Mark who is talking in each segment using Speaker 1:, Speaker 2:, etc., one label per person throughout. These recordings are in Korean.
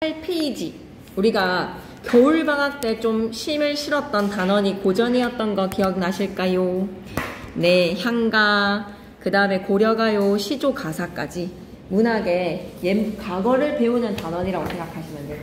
Speaker 1: 8페이지 우리가 겨울방학 때 좀 힘을 실었던 단원이 고전이었던 거 기억나실까요? 네, 향가, 그 다음에 고려가요, 시조, 가사까지 문학의 과거를 배우는 단원이라고 생각하시면 돼요.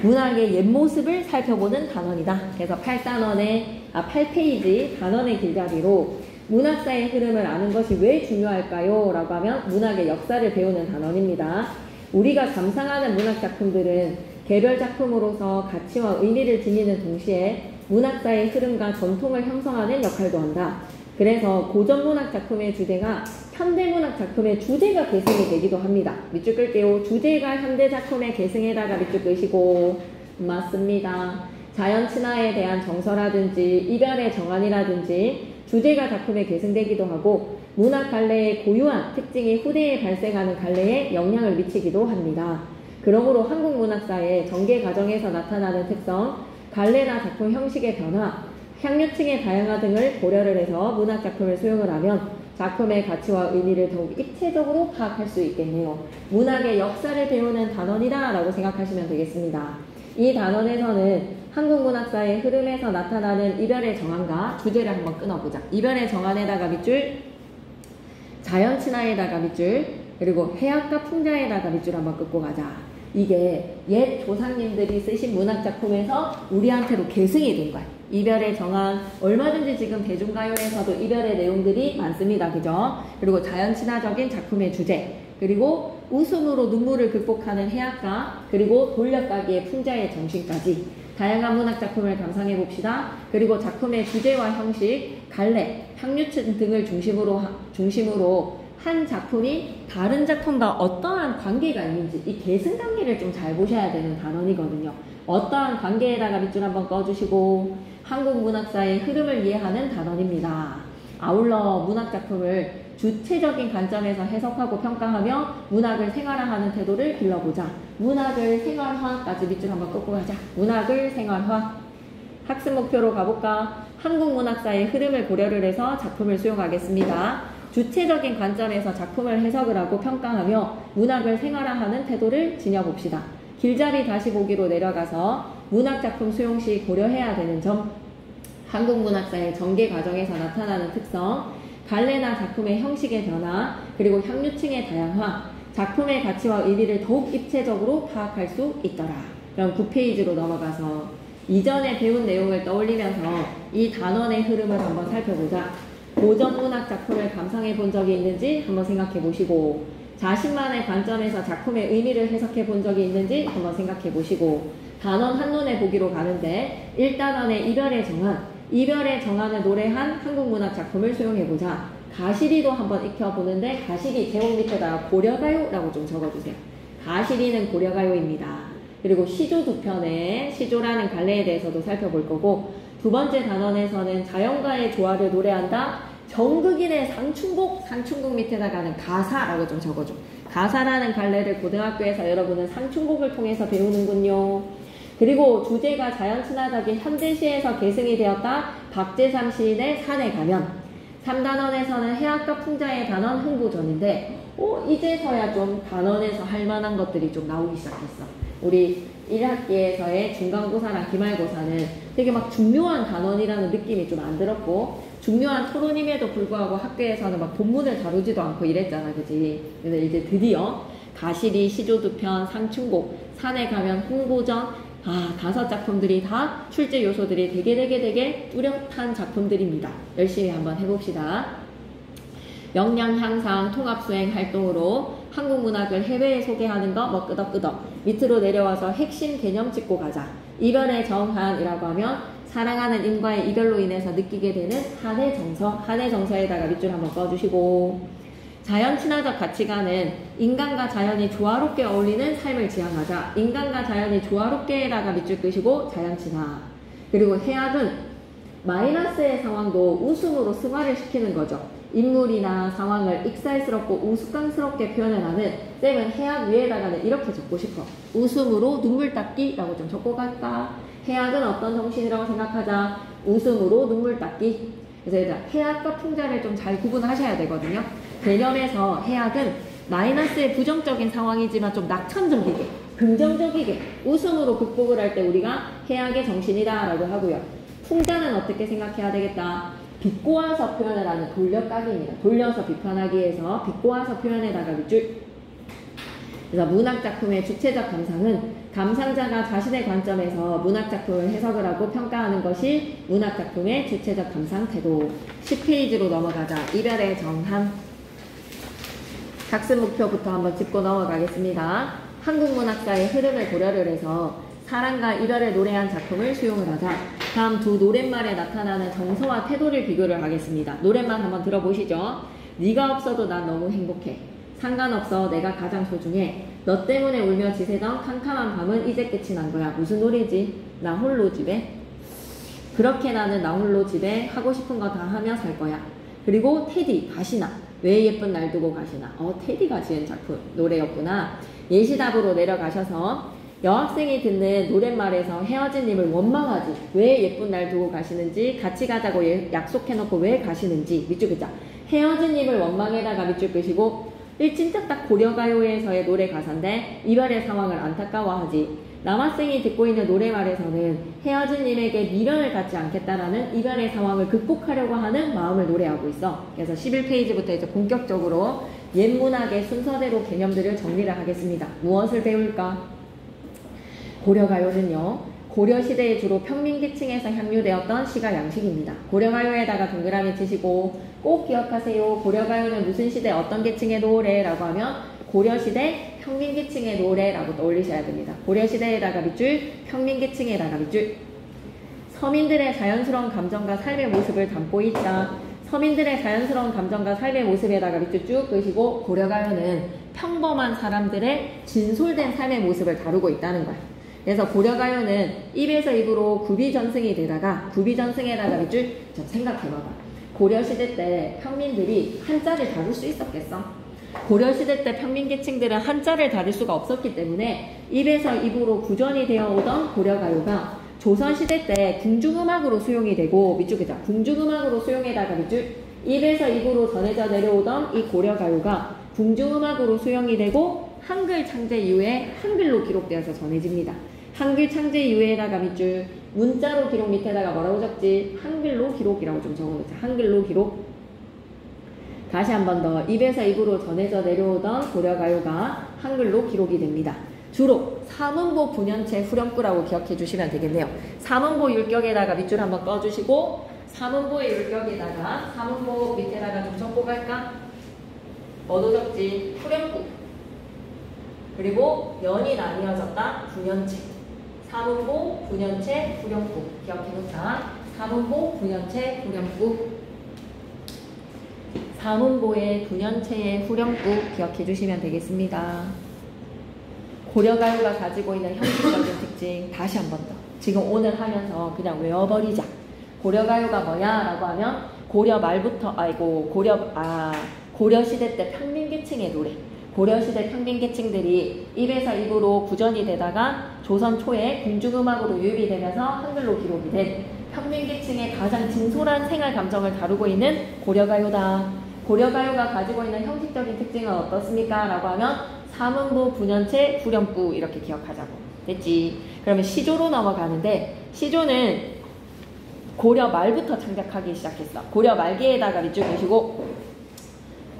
Speaker 1: 문학의 옛 모습을 살펴보는 단원이다. 그래서 8페이지 단원의 길잡이로 문학사의 흐름을 아는 것이 왜 중요할까요? 라고 하면 문학의 역사를 배우는 단원입니다. 우리가 감상하는 문학 작품들은 개별 작품으로서 가치와 의미를 지니는 동시에 문학사의 흐름과 전통을 형성하는 역할도 한다. 그래서 고전 문학 작품의 주제가 현대 문학 작품의 주제가 계승이 되기도 합니다. 밑줄 끌게요. 주제가 현대 작품의 계승에다가 밑줄 끄시고, 맞습니다. 자연 친화에 대한 정서라든지 이별의 정안이라든지 주제가 작품에 계승되기도 하고 문학 갈래의 고유한 특징이 후대에 발생하는 갈래에 영향을 미치기도 합니다. 그러므로 한국 문학사의 전개 과정에서 나타나는 특성, 갈래나 작품 형식의 변화, 향유층의 다양화 등을 고려를 해서 문학 작품을 수용을 하면 작품의 가치와 의미를 더욱 입체적으로 파악할 수 있겠네요. 문학의 역사를 배우는 단원이다 라고 생각하시면 되겠습니다. 이 단원에서는 한국 문학사의 흐름에서 나타나는 이별의 정안과 주제를 한번 끊어보자. 이별의 정안에다가 밑줄, 자연 친화에다가 밑줄, 그리고 해학과 풍자에다가 밑줄 한번 끊고 가자. 이게 옛 조상님들이 쓰신 문학작품에서 우리한테로 계승이 된 거야. 이별의 정안, 얼마든지 지금 대중가요에서도 이별의 내용들이 많습니다. 그죠? 그리고 자연 친화적인 작품의 주제, 그리고 웃음으로 눈물을 극복하는 해학과, 그리고 돌려가기의 풍자의 정신까지 다양한 문학작품을 감상해 봅시다. 그리고 작품의 주제와 형식, 갈래, 향유층 등을 중심으로 한 작품이 다른 작품과 어떠한 관계가 있는지 이 계승 관계를 좀 잘 보셔야 되는 단원이거든요. 어떠한 관계에다가 밑줄 한번 꺼주시고 한국 문학사의 흐름을 이해하는 단원입니다. 아울러 문학작품을 주체적인 관점에서 해석하고 평가하며 문학을 생활화하는 태도를 길러보자. 문학을 생활화까지 밑줄 한번 끄고 가자. 문학을 생활화. 학습 목표로 가볼까? 한국 문학사의 흐름을 고려를 해서 작품을 수용하겠습니다. 주체적인 관점에서 작품을 해석을 하고 평가하며 문학을 생활화하는 태도를 지녀봅시다. 길잡이 다시 보기로 내려가서 문학작품 수용 시 고려해야 되는 점, 한국 문학사의 전개 과정에서 나타나는 특성, 갈래나 작품의 형식의 변화, 그리고 향유층의 다양화, 작품의 가치와 의미를 더욱 입체적으로 파악할 수 있더라. 그럼 9페이지로 넘어가서 이전에 배운 내용을 떠올리면서 이 단원의 흐름을 한번 살펴보자. 고전 문학 작품을 감상해 본 적이 있는지 한번 생각해 보시고, 자신만의 관점에서 작품의 의미를 해석해 본 적이 있는지 한번 생각해 보시고, 단원 한눈에 보기로 가는데 1단원의 이별의 정안, 이별의 정안을 노래한 한국 문학 작품을 수용해 보자. 가시리도 한번 익혀보는데 가시리 제목 밑에다가 고려가요 라고 좀 적어주세요. 가시리는 고려가요입니다. 그리고 시조 두 편에 시조라는 갈래에 대해서도 살펴볼 거고, 두 번째 단원에서는 자연과의 조화를 노래한다. 정극인의 상충곡 밑에다가는 가사라고 좀 적어줘. 가사라는 갈래를 고등학교에서 여러분은 상충곡을 통해서 배우는군요. 그리고 주제가 자연 친화적인 현대시에서 계승이 되었다. 박재삼 시인의 산에 가면. 3단원에서는 해학과 풍자의 단원 흥부전인데 이제서야 좀 단원에서 할 만한 것들이 좀 나오기 시작했어. 우리 1학기에서의 중간고사랑 기말고사는 되게 막 중요한 단원이라는 느낌이 좀 안 들었고, 중요한 토론임에도 불구하고 학교에서는 막 본문을 다루지도 않고 이랬잖아, 그지? 근데 이제 드디어 가시리, 시조두편, 상충곡, 산에 가면 흥보전, 5작품들이 다 출제 요소들이 되게 뚜렷한 작품들입니다. 열심히 한번 해봅시다. 역량 향상 통합수행 활동으로 한국 문학을 해외에 소개하는 거 뭐 끄덕끄덕. 밑으로 내려와서 핵심 개념 짚고 가자. 이별의 정한이라고 하면 사랑하는 인과의 이별로 인해서 느끼게 되는 한의 정서, 한의 정서에다가 밑줄 한번 꺼주시고, 자연 친화적 가치관은 인간과 자연이 조화롭게 어울리는 삶을 지향하자. 인간과 자연이 조화롭게에다가 밑줄 끄시고 자연 친화. 그리고 해학은 마이너스의 상황도 웃음으로 승화를 시키는 거죠. 인물이나 상황을 익살스럽고 우스꽝스럽게 표현을 하는 쌤은 해학 위에다가는 이렇게 적고 싶어. 웃음으로 눈물 닦기라고 좀 적고 갈까? 해학은 어떤 정신이라고 생각하자. 웃음으로 눈물 닦기. 그래서 일단 해학과 풍자를 좀 잘 구분하셔야 되거든요. 개념에서 해학은 마이너스의 부정적인 상황이지만 좀 낙천적이게 긍정적이게 웃음으로 극복을 할 때 우리가 해악의 정신이다 라고 하고요. 풍자는 어떻게 생각해야 되겠다? 비꼬아서 표현을 하는 돌려까기입니다. 돌려서 비판하기 위해서 비꼬아서 표현에다가 밑줄. 그래서 문학작품의 주체적 감상은 감상자가 자신의 관점에서 문학작품을 해석을 하고 평가하는 것이 문학작품의 주체적 감상 태도. 10페이지로 넘어가자. 이별의 정함. 학습 목표부터 한번 짚고 넘어가겠습니다. 한국 문학사의 흐름을 고려를 해서 사랑과 이별을 노래한 작품을 수용을 하자. 다음 두 노랫말에 나타나는 정서와 태도를 비교를 하겠습니다. 노랫말 한번 들어보시죠. 네가 없어도 난 너무 행복해. 상관없어 내가 가장 소중해. 너 때문에 울며 지새던 캄캄한 밤은 이제 끝이 난 거야. 무슨 노래지? 나 홀로 집에. 그렇게 나는 나 홀로 집에 하고 싶은 거 다 하며 살 거야. 그리고 테디 가시나. 왜 예쁜 날 두고 가시나. 테디가 지은 작품 노래였구나. 예시답으로 내려가셔서 여학생이 듣는 노랫말에서 헤어진 님을 원망하지. 왜 예쁜 날 두고 가시는지, 같이 가자고 약속해놓고 왜 가시는지. 밑줄 긋자. 헤어진 님을 원망에다가 밑줄 끄시고, 이 진짜 딱 고려가요에서의 노래 가사인데 이별의 상황을 안타까워하지. 남학생이 듣고 있는 노래말에서는 헤어진 님에게 미련을 갖지 않겠다라는 이별의 상황을 극복하려고 하는 마음을 노래하고 있어. 그래서 11페이지부터 이제 본격적으로 옛문학의 순서대로 개념들을 정리를 하겠습니다. 무엇을 배울까? 고려가요는요, 고려시대에 주로 평민계층에서 향유되었던 시가 양식입니다. 고려가요에다가 동그라미 치시고 꼭 기억하세요. 고려가요는 무슨 시대 어떤 계층의 노래라고 하면 고려시대 평민계층의 노래라고 떠올리셔야 됩니다. 고려시대에다가 밑줄, 평민계층에다가 밑줄. 서민들의 자연스러운 감정과 삶의 모습을 담고 있다. 서민들의 자연스러운 감정과 삶의 모습에다가 밑줄 쭉 끄시고 고려가요는 평범한 사람들의 진솔된 삶의 모습을 다루고 있다는 거예요. 그래서 고려가요는 입에서 입으로 구비전승이 되다가 구비전승에다가 밑줄 좀 생각해봐봐. 고려시대 때 평민들이 한자를 다룰 수 있었겠어? 고려시대 때 평민계층들은 한자를 다룰 수가 없었기 때문에 입에서 입으로 구전이 되어 오던 고려가요가 조선시대 때 궁중음악으로 수용이 되고 밑줄 그자 궁중음악으로 수용에다가 밑줄 입에서 입으로 전해져 내려오던 이 고려가요가 궁중음악으로 수용이 되고 한글 창제 이후에 한글로 기록되어서 전해집니다. 한글 창제 이후에다가 밑줄 문자로 기록 밑에다가 뭐라고 적지? 한글로 기록이라고 좀 적어놓자. 한글로 기록. 다시 한 번 더 입에서 입으로 전해져 내려오던 고려가요가 한글로 기록이 됩니다. 주로 사문보 분연체 후렴구라고 기억해 주시면 되겠네요. 사문보 율격에다가 밑줄 한번 꺼주시고 사문보의 율격에다가 사문보 밑에다가 좀 적고 갈까? 뭐도 적지? 후렴구. 그리고 연이 나뉘어졌다. 분연체. 사문보, 분연체, 후렴구. 기억해놓자. 사문보, 분연체, 후렴구. 사문보의 분연체의 후렴구 기억해주시면 되겠습니다. 고려가요가 가지고 있는 형식적인 특징 다시 한 번 더. 지금 오늘 하면서 그냥 외워버리자. 고려가요가 뭐야? 라고 하면 고려 말부터 고려시대 때 평민계층의 노래. 고려시대 평민계층들이 입에서 입으로 구전이 되다가 조선 초에 궁중음악으로 유입이 되면서 한글로 기록이 된 평민계층의 가장 진솔한 생활 감정을 다루고 있는 고려가요다. 고려가요가 가지고 있는 형식적인 특징은 어떻습니까? 라고 하면 사문보, 분연체, 후렴구 이렇게 기억하자고. 됐지? 그러면 시조로 넘어가는데 시조는 고려 말부터 창작하기 시작했어. 고려 말기에다가 밑줄 그시고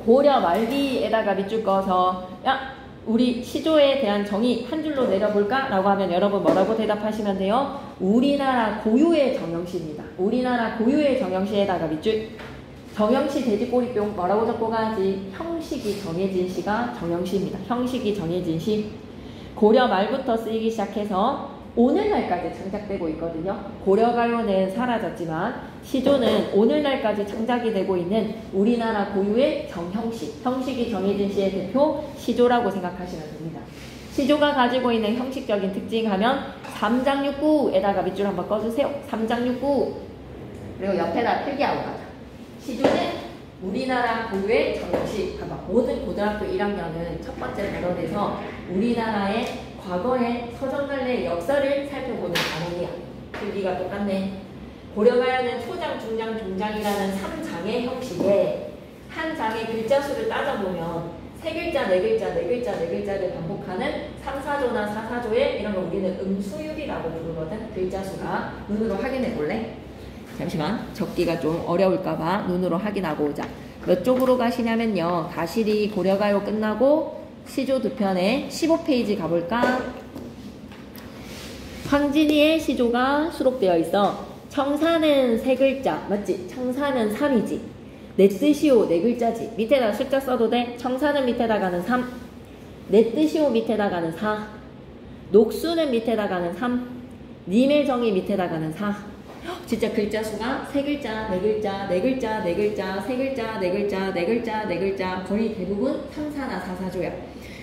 Speaker 1: 고려 말기에다가 밑줄 꺼서 야 우리 시조에 대한 정의 한 줄로 내려볼까? 라고 하면 여러분 뭐라고 대답하시면 돼요? 우리나라 고유의 정형시입니다. 우리나라 고유의 정형시에다가 밑줄 정형시 돼지꼬리뿅 뭐라고 적고 가지? 형식이 정해진 시가 정형시입니다. 형식이 정해진 시. 고려 말부터 쓰이기 시작해서 오늘날까지 창작되고 있거든요. 고려가요는 사라졌지만 시조는 오늘날까지 창작이 되고 있는 우리나라 고유의 정형시, 형식이 정해진 시의 대표 시조라고 생각하시면 됩니다. 시조가 가지고 있는 형식적인 특징 하면 삼장육구에다가 밑줄 한번 꺼주세요. 삼장육구. 그리고 옆에다 필기하고 가자. 시조는 우리나라 고유의 정형시. 봐봐. 모든 고등학교 1학년은 첫 번째 단원에서 우리나라의 과거의 서정갈래의 역사를 살펴보는 과목이야. 필기가 똑같네. 고려가요는 초장, 중장, 종장이라는 3장의 형식에 한 장의 글자 수를 따져보면 세 글자, 네 글자, 네 글자, 네 글자를 반복하는 3, 4조나 4, 4조에 이런 거 우리는 음수율이라고 부르거든. 글자 수가. 눈으로 확인해 볼래? 잠시만. 적기가 좀 어려울까봐 눈으로 확인하고 오자. 몇 쪽으로 가시냐면요. 다시리 고려가요 끝나고 시조 두 편에 15페이지 가볼까? 황진이의 시조가 수록되어 있어. 청사는 세 글자, 맞지? 청사는 3이지. 내 뜻이오 네 글자지. 밑에다 숫자 써도 돼? 청사는 밑에다가는 3. 내 뜻이오 밑에다가는 4. 녹수는 밑에다가는 3. 님의 정이 밑에다가는 4. 진짜 글자 수가 세 글자, 네 글자, 네 글자, 네 글자, 세 글자, 네 글자, 네 글자, 네 글자, 거의 대부분 3, 4나 4, 4조야.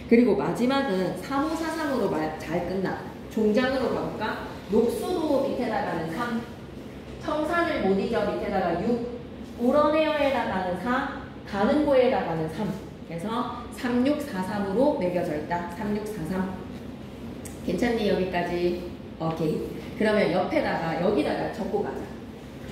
Speaker 1: 그리고 마지막은 3, 5, 4, 3으로 잘 끝나. 종장으로 가볼까? 녹수도 밑에다가는 3. 청산을 못 잊어 밑에다가 6. 우러내어에다가는 4. 가는고에다가는 3. 그래서 3, 6, 4, 3으로 매겨져 있다. 3, 6, 4, 3. 괜찮니? 여기까지? 오케이. 그러면 옆에다가 여기다가 적고 가자.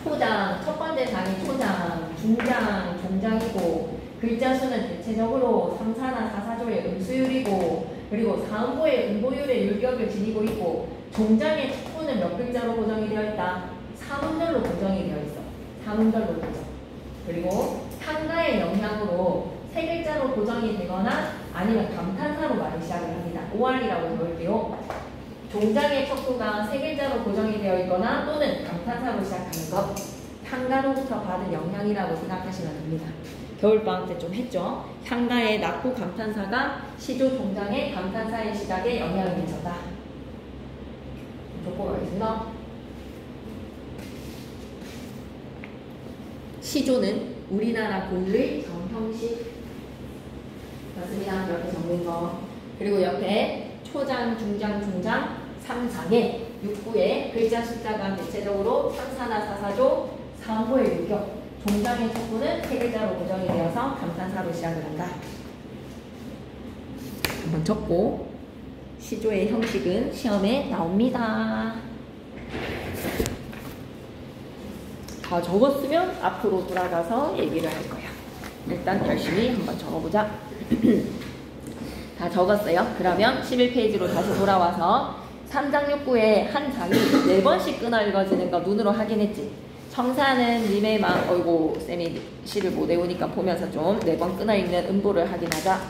Speaker 1: 초장, 첫 번째 장이 초장, 중장, 종장이고 글자 수는 대체적으로 3, 4나 4, 4조의 음수율이고 그리고 사음보의 음보율의 율격을 지니고 있고 종장의 축부는 몇 글자로 고정이 되어 있다? 3음절로 고정이 되어 있어. 3음절로 고정. 그리고 상가의 영향으로 세 글자로 고정이 되거나 아니면 감탄사로 말을 시작을 합니다. 5알이라고 적을게요. 종장의 척수가 세 글자로 고정이 되어 있거나 또는 감탄사로 시작하는 것. 향가로부터 받은 영향이라고 생각하시면 됩니다. 겨울방학 때 좀 했죠. 향가의 낙구 감탄사가 시조 종장의 감탄사의 시작에 영향을 미쳤다. 족보가 있습니다. 시조는 우리나라 고유의 정형식. 맞습니다. 이렇게 적는 거. 그리고 옆에 초장, 중장, 중장, 3장에 6구에 글자 숫자가 대체적으로 3, 4나 4, 4조, 3호의 율격. 종장의 척부는 세 글자로 고정이 되어서 감탄사로 시작을 한다. 한번 적고 시조의 형식은 시험에 나옵니다. 다 적었으면 앞으로 돌아가서 얘기를 할 거야. 일단 열심히 한번 적어보자. 다 적었어요. 그러면 11페이지로 다시 돌아와서 3장 6구에 한 장이 4번씩 끊어 읽어지는 거 눈으로 확인했지. 청사는 님의 마음, 어이고 쌤이 시를 못 외우니까 보면서 좀 4번 끊어 읽는 음보를 확인하자.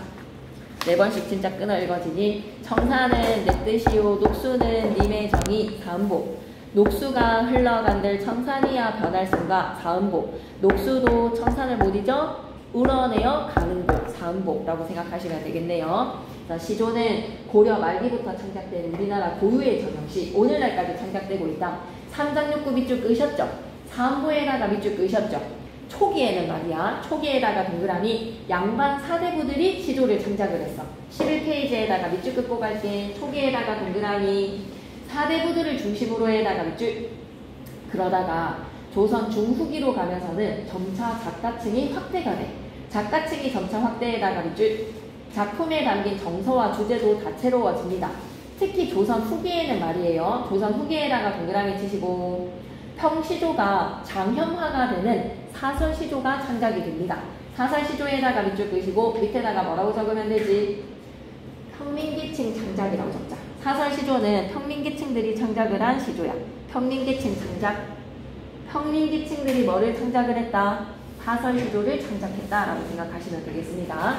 Speaker 1: 4번씩 진짜 끊어 읽어지니 청사는 내 뜻이요 녹수는 님의 정의 사음보. 녹수가 흘러간들 청산이야 변할 순가 사음보. 녹수도 청산을 못 잊어 우러내어 가는 곳 사음보라고 생각하시면 되겠네요. 시조는 고려 말기부터 창작된 우리나라 고유의 전형시 오늘날까지 창작되고 있다. 3장 6구 밑줄 끄셨죠? 사음보에다가 밑줄 끄셨죠? 초기에는 말이야. 초기에다가 동그라미 양반 사대부들이 시조를 창작을 했어. 11페이지에다가 밑줄 긋고 갈게. 초기에다가 동그라미 사대부들을 중심으로 해다가 밑줄. 그러다가 조선 중후기로 가면서는 점차 작가층이 확대가 돼. 작가층이 점차 확대에다가 밑줄. 작품에 담긴 정서와 주제도 다채로워집니다. 특히 조선 후기에는 말이에요. 조선 후기에다가 동그라미 치시고 평시조가 장현화가 되는 사설시조가 창작이 됩니다. 사설시조에다가 밑줄 끄시고 밑에다가 뭐라고 적으면 되지? 평민계층 창작이라고 적자. 사설시조는 평민계층들이 창작을 한 시조야. 평민계층 창작. 평민계층들이 뭐를 창작을 했다? 사설시조를 창작했다라고 생각하시면 되겠습니다.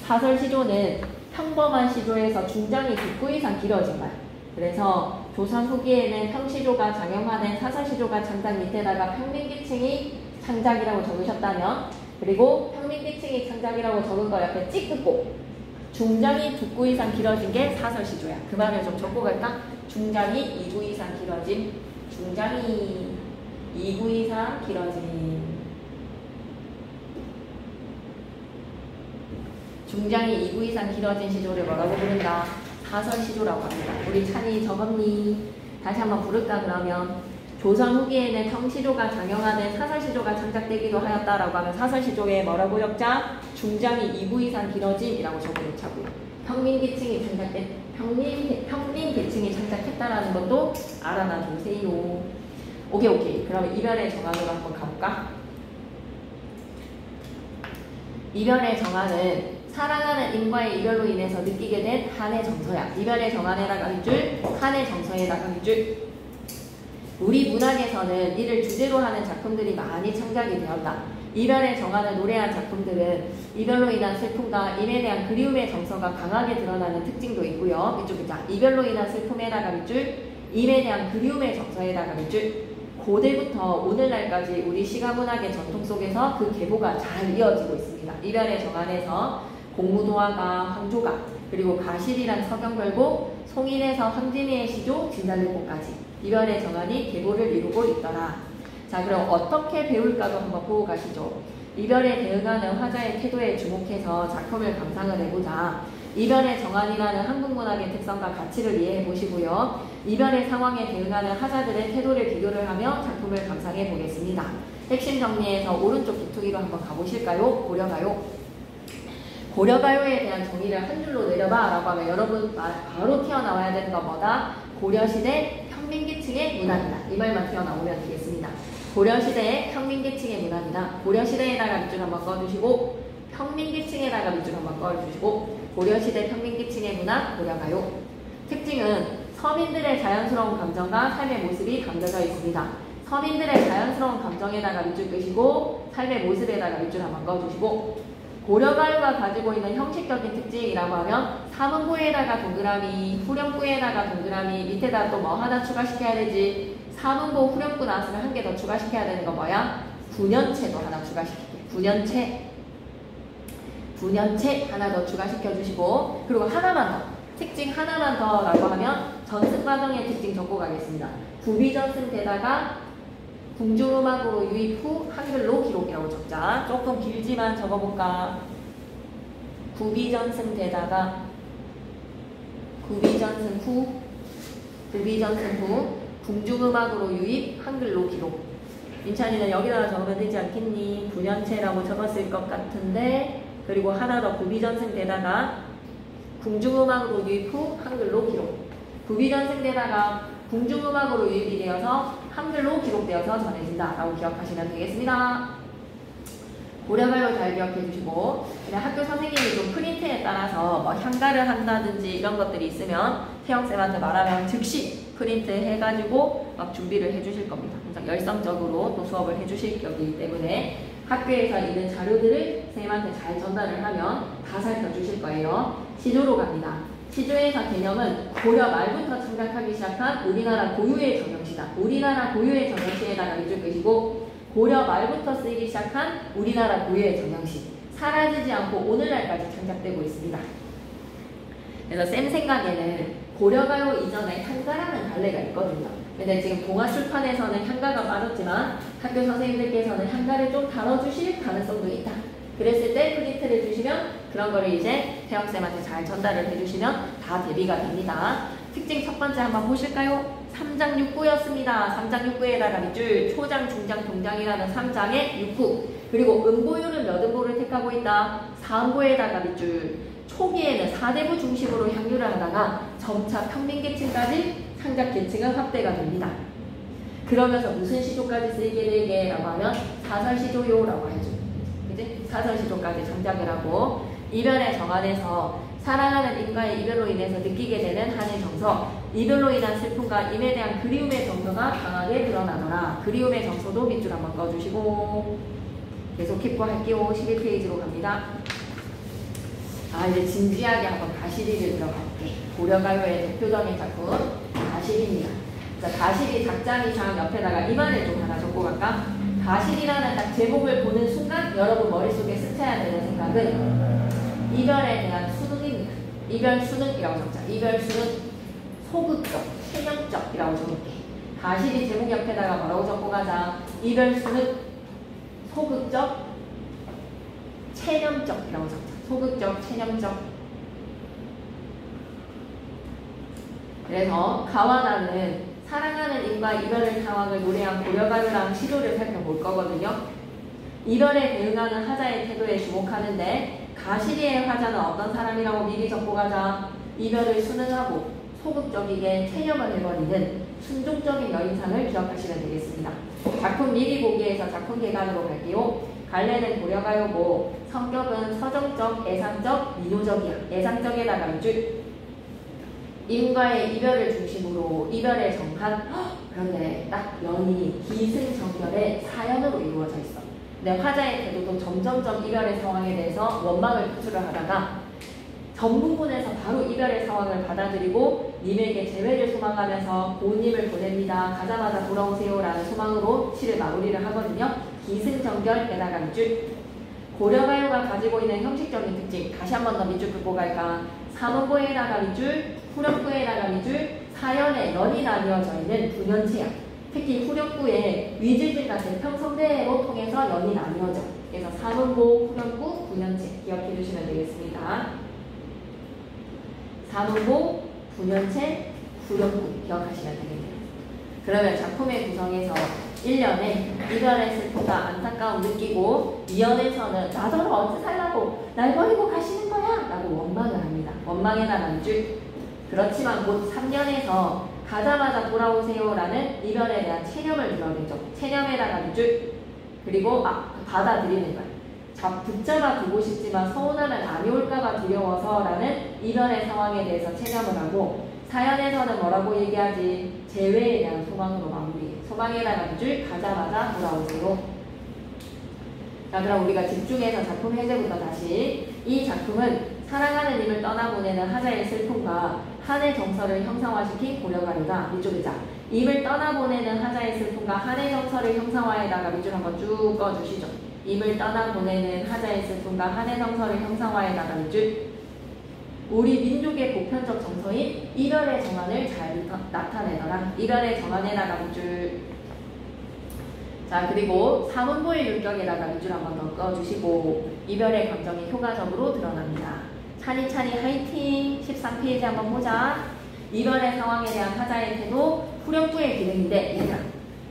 Speaker 1: 사설시조는 평범한 시조에서 중장이 9구 이상 길어진 거야. 그래서 조선 후기에는 평시조가 장형화된 사설시조가 창작 밑에다가 평민계층이 창작이라고 적으셨다면 그리고 평민계층이 창작이라고 적은 거 옆에 찍 긋고 중장이 9구 이상 길어진 게 사설시조야. 그 말을 좀 적고 갈까? 중장이 2구 이상 길어진 중장이 2구 이상 길어진 중장이 2구 이상 길어진 시조를 뭐라고 부른다? 사설시조라고 합니다. 우리 찬이 적었니? 다시 한번 부를까 그러면 조선 후기에는 평시조가 장형화된 사설시조가 창작되기도 하였다라고 하면 사설시조에 뭐라고 적자? 중장이 2구 이상 길어짐이라고 적어놓자고요. 평민계층이 창작된 평민계층이 창작했다라는 것도 알아놔 주세요. 오케이. 그러면 이별의 정안으로 한번 가볼까? 이별의 정안은 사랑하는 인과의 이별로 인해서 느끼게 된 한의 정서야. 이별의 정한에다가 밑줄, 한의 정서에다가 밑줄. 우리 문학에서는 이를 주제로 하는 작품들이 많이 창작이 되었다. 이별의 정한을 노래한 작품들은 이별로 인한 슬픔과 임에 대한 그리움의 정서가 강하게 드러나는 특징도 있고요. 이쪽이자 이별로 인한 슬픔에다가 밑줄, 임에 대한 그리움의 정서에다가 밑줄. 고대부터 오늘날까지 우리 시가문학의 전통 속에서 그 계보가 잘 이어지고 있습니다. 이별의 정한에서 공무도화가 황조가, 그리고 가실이란 서경별곡, 송인에서 황진이의 시조, 진달래꽃까지 이별의 정한이 계보를 이루고 있더라. 자, 그럼 어떻게 배울까도 한번 보고 가시죠. 이별에 대응하는 화자의 태도에 주목해서 작품을 감상을 해보자. 이별의 정한이라는 한국문학의 특성과 가치를 이해해 보시고요. 이별의 상황에 대응하는 화자들의 태도를 비교를 하며 작품을 감상해 보겠습니다. 핵심 정리해서 오른쪽 기투기로 한번 가보실까요? 고려가요. 고려가요에 대한 정의를 한 줄로 내려봐 라고 하면 여러분 바로 튀어나와야 되는 건 뭐다? 고려시대 평민계층의 문학이다. 이 말만 튀어나오면 되겠습니다. 고려시대의 평민계층의 문학이다. 고려시대에다가 밑줄 한번 꺼주시고, 평민계층에다가 밑줄 한번 꺼주시고, 고려시대 평민계층의 문학 고려가요. 특징은 서민들의 자연스러운 감정과 삶의 모습이 담겨져 있습니다. 서민들의 자연스러운 감정에다가 밑줄 끄시고, 삶의 모습에다가 밑줄 한번 꺼주시고, 고려가요가 가지고 있는 형식적인 특징이라고 하면 사문부에다가 동그라미, 후렴구에다가 동그라미, 밑에다 또 뭐 하나 추가시켜야 되지. 사문부, 후렴구 나왔으면 한 개 더 추가시켜야 되는 거 뭐야? 구년체도 하나 추가시킬게. 구년체 하나 더 추가시켜주시고, 그리고 하나만 더, 특징 하나만 더 라고 하면 전승과정의 특징 적고 가겠습니다. 구비전승되다가 궁중음악으로 유입 후 한글로 기록이라고 적자. 조금 길지만 적어볼까? 구비전승되다가 구비전승 후 궁중음악으로 유입 한글로 기록. 민찬이는 여기다가 적으면 되지 않겠니? 구년체라고 적었을 것 같은데, 그리고 하나 더 구비전승되다가 궁중음악으로 유입 후 한글로 기록. 구비전승되다가 궁중음악으로 유입이 되어서 한글로 기록되어서 전해진다 라고 기억하시면 되겠습니다. 고려가요 잘 기억해 주시고, 그냥 학교 선생님이 좀 프린트에 따라서 뭐 향가를 한다든지 이런 것들이 있으면 태영쌤한테 말하면 즉시 프린트 해가지고 막 준비를 해 주실 겁니다. 항상 열성적으로 또 수업을 해 주실 거기 때문에 학교에서 있는 자료들을 선생님한테 잘 전달을 하면 다 살펴주실 거예요. 시조로 갑니다. 시조에서 개념은 고려 말부터 창작하기 시작한 우리나라 고유의 정형시다. 우리나라 고유의 정형시에다가 밑줄 끄시고, 고려 말부터 쓰이기 시작한 우리나라 고유의 정형시. 사라지지 않고 오늘날까지 창작되고 있습니다. 그래서 쌤 생각에는 고려가요 이전에 향가라는 갈래가 있거든요. 근데 지금 동아출판에서는 향가가 빠졌지만 학교 선생님들께서는 향가를 좀 다뤄주실 가능성도 있다. 그랬을 때 프린트를 주시면 그런 거를 이제 태영쌤한테 잘 전달을 해주시면 다 대비가 됩니다. 특징 첫 번째 한번 보실까요? 3장 6구였습니다. 3장 6구에다가 밑줄, 초장, 중장, 동장이라는 3장의 6구. 그리고 음보율은 몇 음보를 택하고 있다? 4음보에다가 밑줄. 초기에는 4대부 중심으로 향유를 하다가 점차 평민계층까지 창작계층은 확대가 됩니다. 그러면서 무슨 시조까지 쓰이게 되게 라고 하면 사설시조요라고 하죠. 그치? 사설시조까지 창작을 하고, 이별의 정한에서 사랑하는 인과의 이별로 인해서 느끼게 되는 한의 정서, 이별로 인한 슬픔과 임에 대한 그리움의 정서가 강하게 드러나더라. 그리움의 정서도 밑줄 한번 꺼주시고, 계속 킵고할게요. 11페이지로 갑니다. 이제 진지하게 한번 가시리를 들어갈게. 고려가요의 대표적인 작품 가시리입니다. 자, 가시리 작장 이상 옆에다가 이만을 좀 하나 적고 갈까? 가시리라는 딱 제목을 보는 순간 여러분 머릿속에 스쳐야 되는 생각은 이별에 대한 수능입니다. 이별 수능이라고 적자. 이별 수능 소극적, 체념적이라고 적을게. 가시리 제목 옆에다가 뭐라고 적고 가자. 이별 수능 소극적, 체념적이라고 적자. 소극적, 체념적. 그래서 가와나는 사랑하는 인과 이별의 상황을 노래한 고려가요랑 시조를 살펴볼 거거든요. 이별에 대응하는 화자의 태도에 주목하는데, 가시리의 화자는 어떤 사람이라고 미리 적고 가자. 이별을 순응하고 소극적이게 체념을 해버리는 순종적인 여인상을 기억하시면 되겠습니다. 작품 미리 보기에서 작품 개관으로 갈게요. 발레는 고려가요고 성격은 서정적, 애상적, 민요적이야. 애상적에다가 밑줄. 임과의 이별을 중심으로 이별의 정한. 그런데 딱 연이 기승전결의 사연으로 이루어져 있어. 근데 화자의 태도도 점점점 이별의 상황에 대해서 원망을 표출을 하다가 전 부분에서 바로 이별의 상황을 받아들이고 님에게 재회를 소망하면서 고운님을 보냅니다. 가자마자 돌아오세요 라는 소망으로 시를 마무리를 하거든요. 기승전결에다가 밑줄. 고려가요가 가지고 있는 형식적인 특징 다시 한 번 더 밑줄 긋고 갈까. 삼음보에다가 밑줄, 후렴구에다가 밑줄, 사연에 연이 나뉘어져 있는 분연체야. 특히 후렴구에 위질질과 대평성대로 통해서 연이 나뉘어져. 그래서 삼음보, 후렴구, 분연체 기억해 주시면 되겠습니다. 삼음보, 분연체, 후렴구 기억하시면 되겠네요. 그러면 작품의 구성에서 1년에 이별의 슬픔과 안타까움 느끼고 2년에서는 나더러 어찌 살라고 날 버리고 가시는 거야 라고 원망을 합니다. 원망에다가 밑줄. 그렇지만 곧 3년에서 가자마자 돌아오세요 라는 이별에 대한 체념을 드러내죠. 체념에다가 밑줄. 그리고 받아들이는 거야. 붙잡아 두고 싶지만 서운하면 안 올까봐 두려워서 라는 이별의 상황에 대해서 체념을 하고 사연에서는 뭐라고 얘기하지? 재회에 대한 소망으로 마무리. 소망에다가 밑줄. 가자마자 돌아오세요. 자, 그럼 우리가 집중해서 작품 해제부터 다시. 이 작품은 사랑하는 님을 떠나보내는 하자의 슬픔과 한의 정서를 형상화시킨 고려가요다. 이쪽이자. 임을 떠나보내는 하자의 슬픔과 한의 정서를 형상화에다가 밑줄 한번 쭉 꺼주시죠. 임을 떠나보내는 하자의 슬픔과 한의 정서를 형상화에다가 밑줄. 우리 민족의 보편적 정서인 이별의 정한을 잘 나타내더라. 이별의 정한에다가 밑줄. 자, 그리고 삼음보의 율격에다가 밑줄 한번 더 꺼주시고 이별의 감정이 효과적으로 드러납니다. 차니차니 화이팅! 13페이지 한번 보자. 이별의 상황에 대한 하자의 태도, 후렴구의 기능인데 얘들아,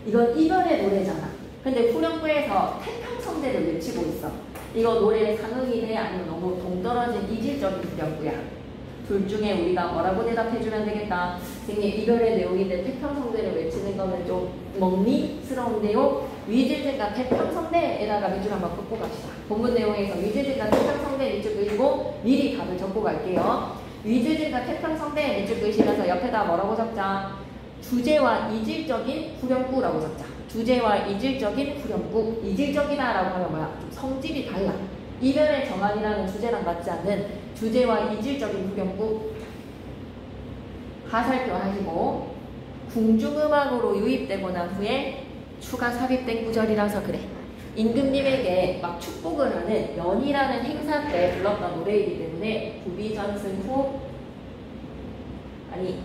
Speaker 1: 이건 이별의 노래잖아. 근데 후렴구에서 태평성대를 외치고 있어. 이거 노래의 상응이 돼? 아니면 너무 동떨어진 이질적인 후렴구야? 둘 중에 우리가 뭐라고 대답해주면 되겠다. 선생님, 이별의 내용인데 태평성대를 외치는 거는 좀 먹미스러운데요? 위질증과 태평성대에다가 밑줄 한번 긋고 갑시다. 본문 내용에서 위질증과 태평성대 밑줄 끄시고 미리 답을 적고 갈게요. 위질증과 태평성대 밑줄 끄시면서 옆에다 뭐라고 적자? 주제와 이질적인 후렴구라고 적자. 주제와 이질적인 후렴구. 이질적이다라고 하면 뭐야? 좀 성질이 달라. 이별의 정한이라는 주제랑 맞지 않는 주제와 이질적인 후렴구. 하살표 하시고 궁중음악으로 유입되고 난 후에 추가 삽입된 구절이라서 그래. 임금님에게 막 축복을 하는 연이라는 행사 때 불렀던 노래이기 때문에 구비전승 후 아니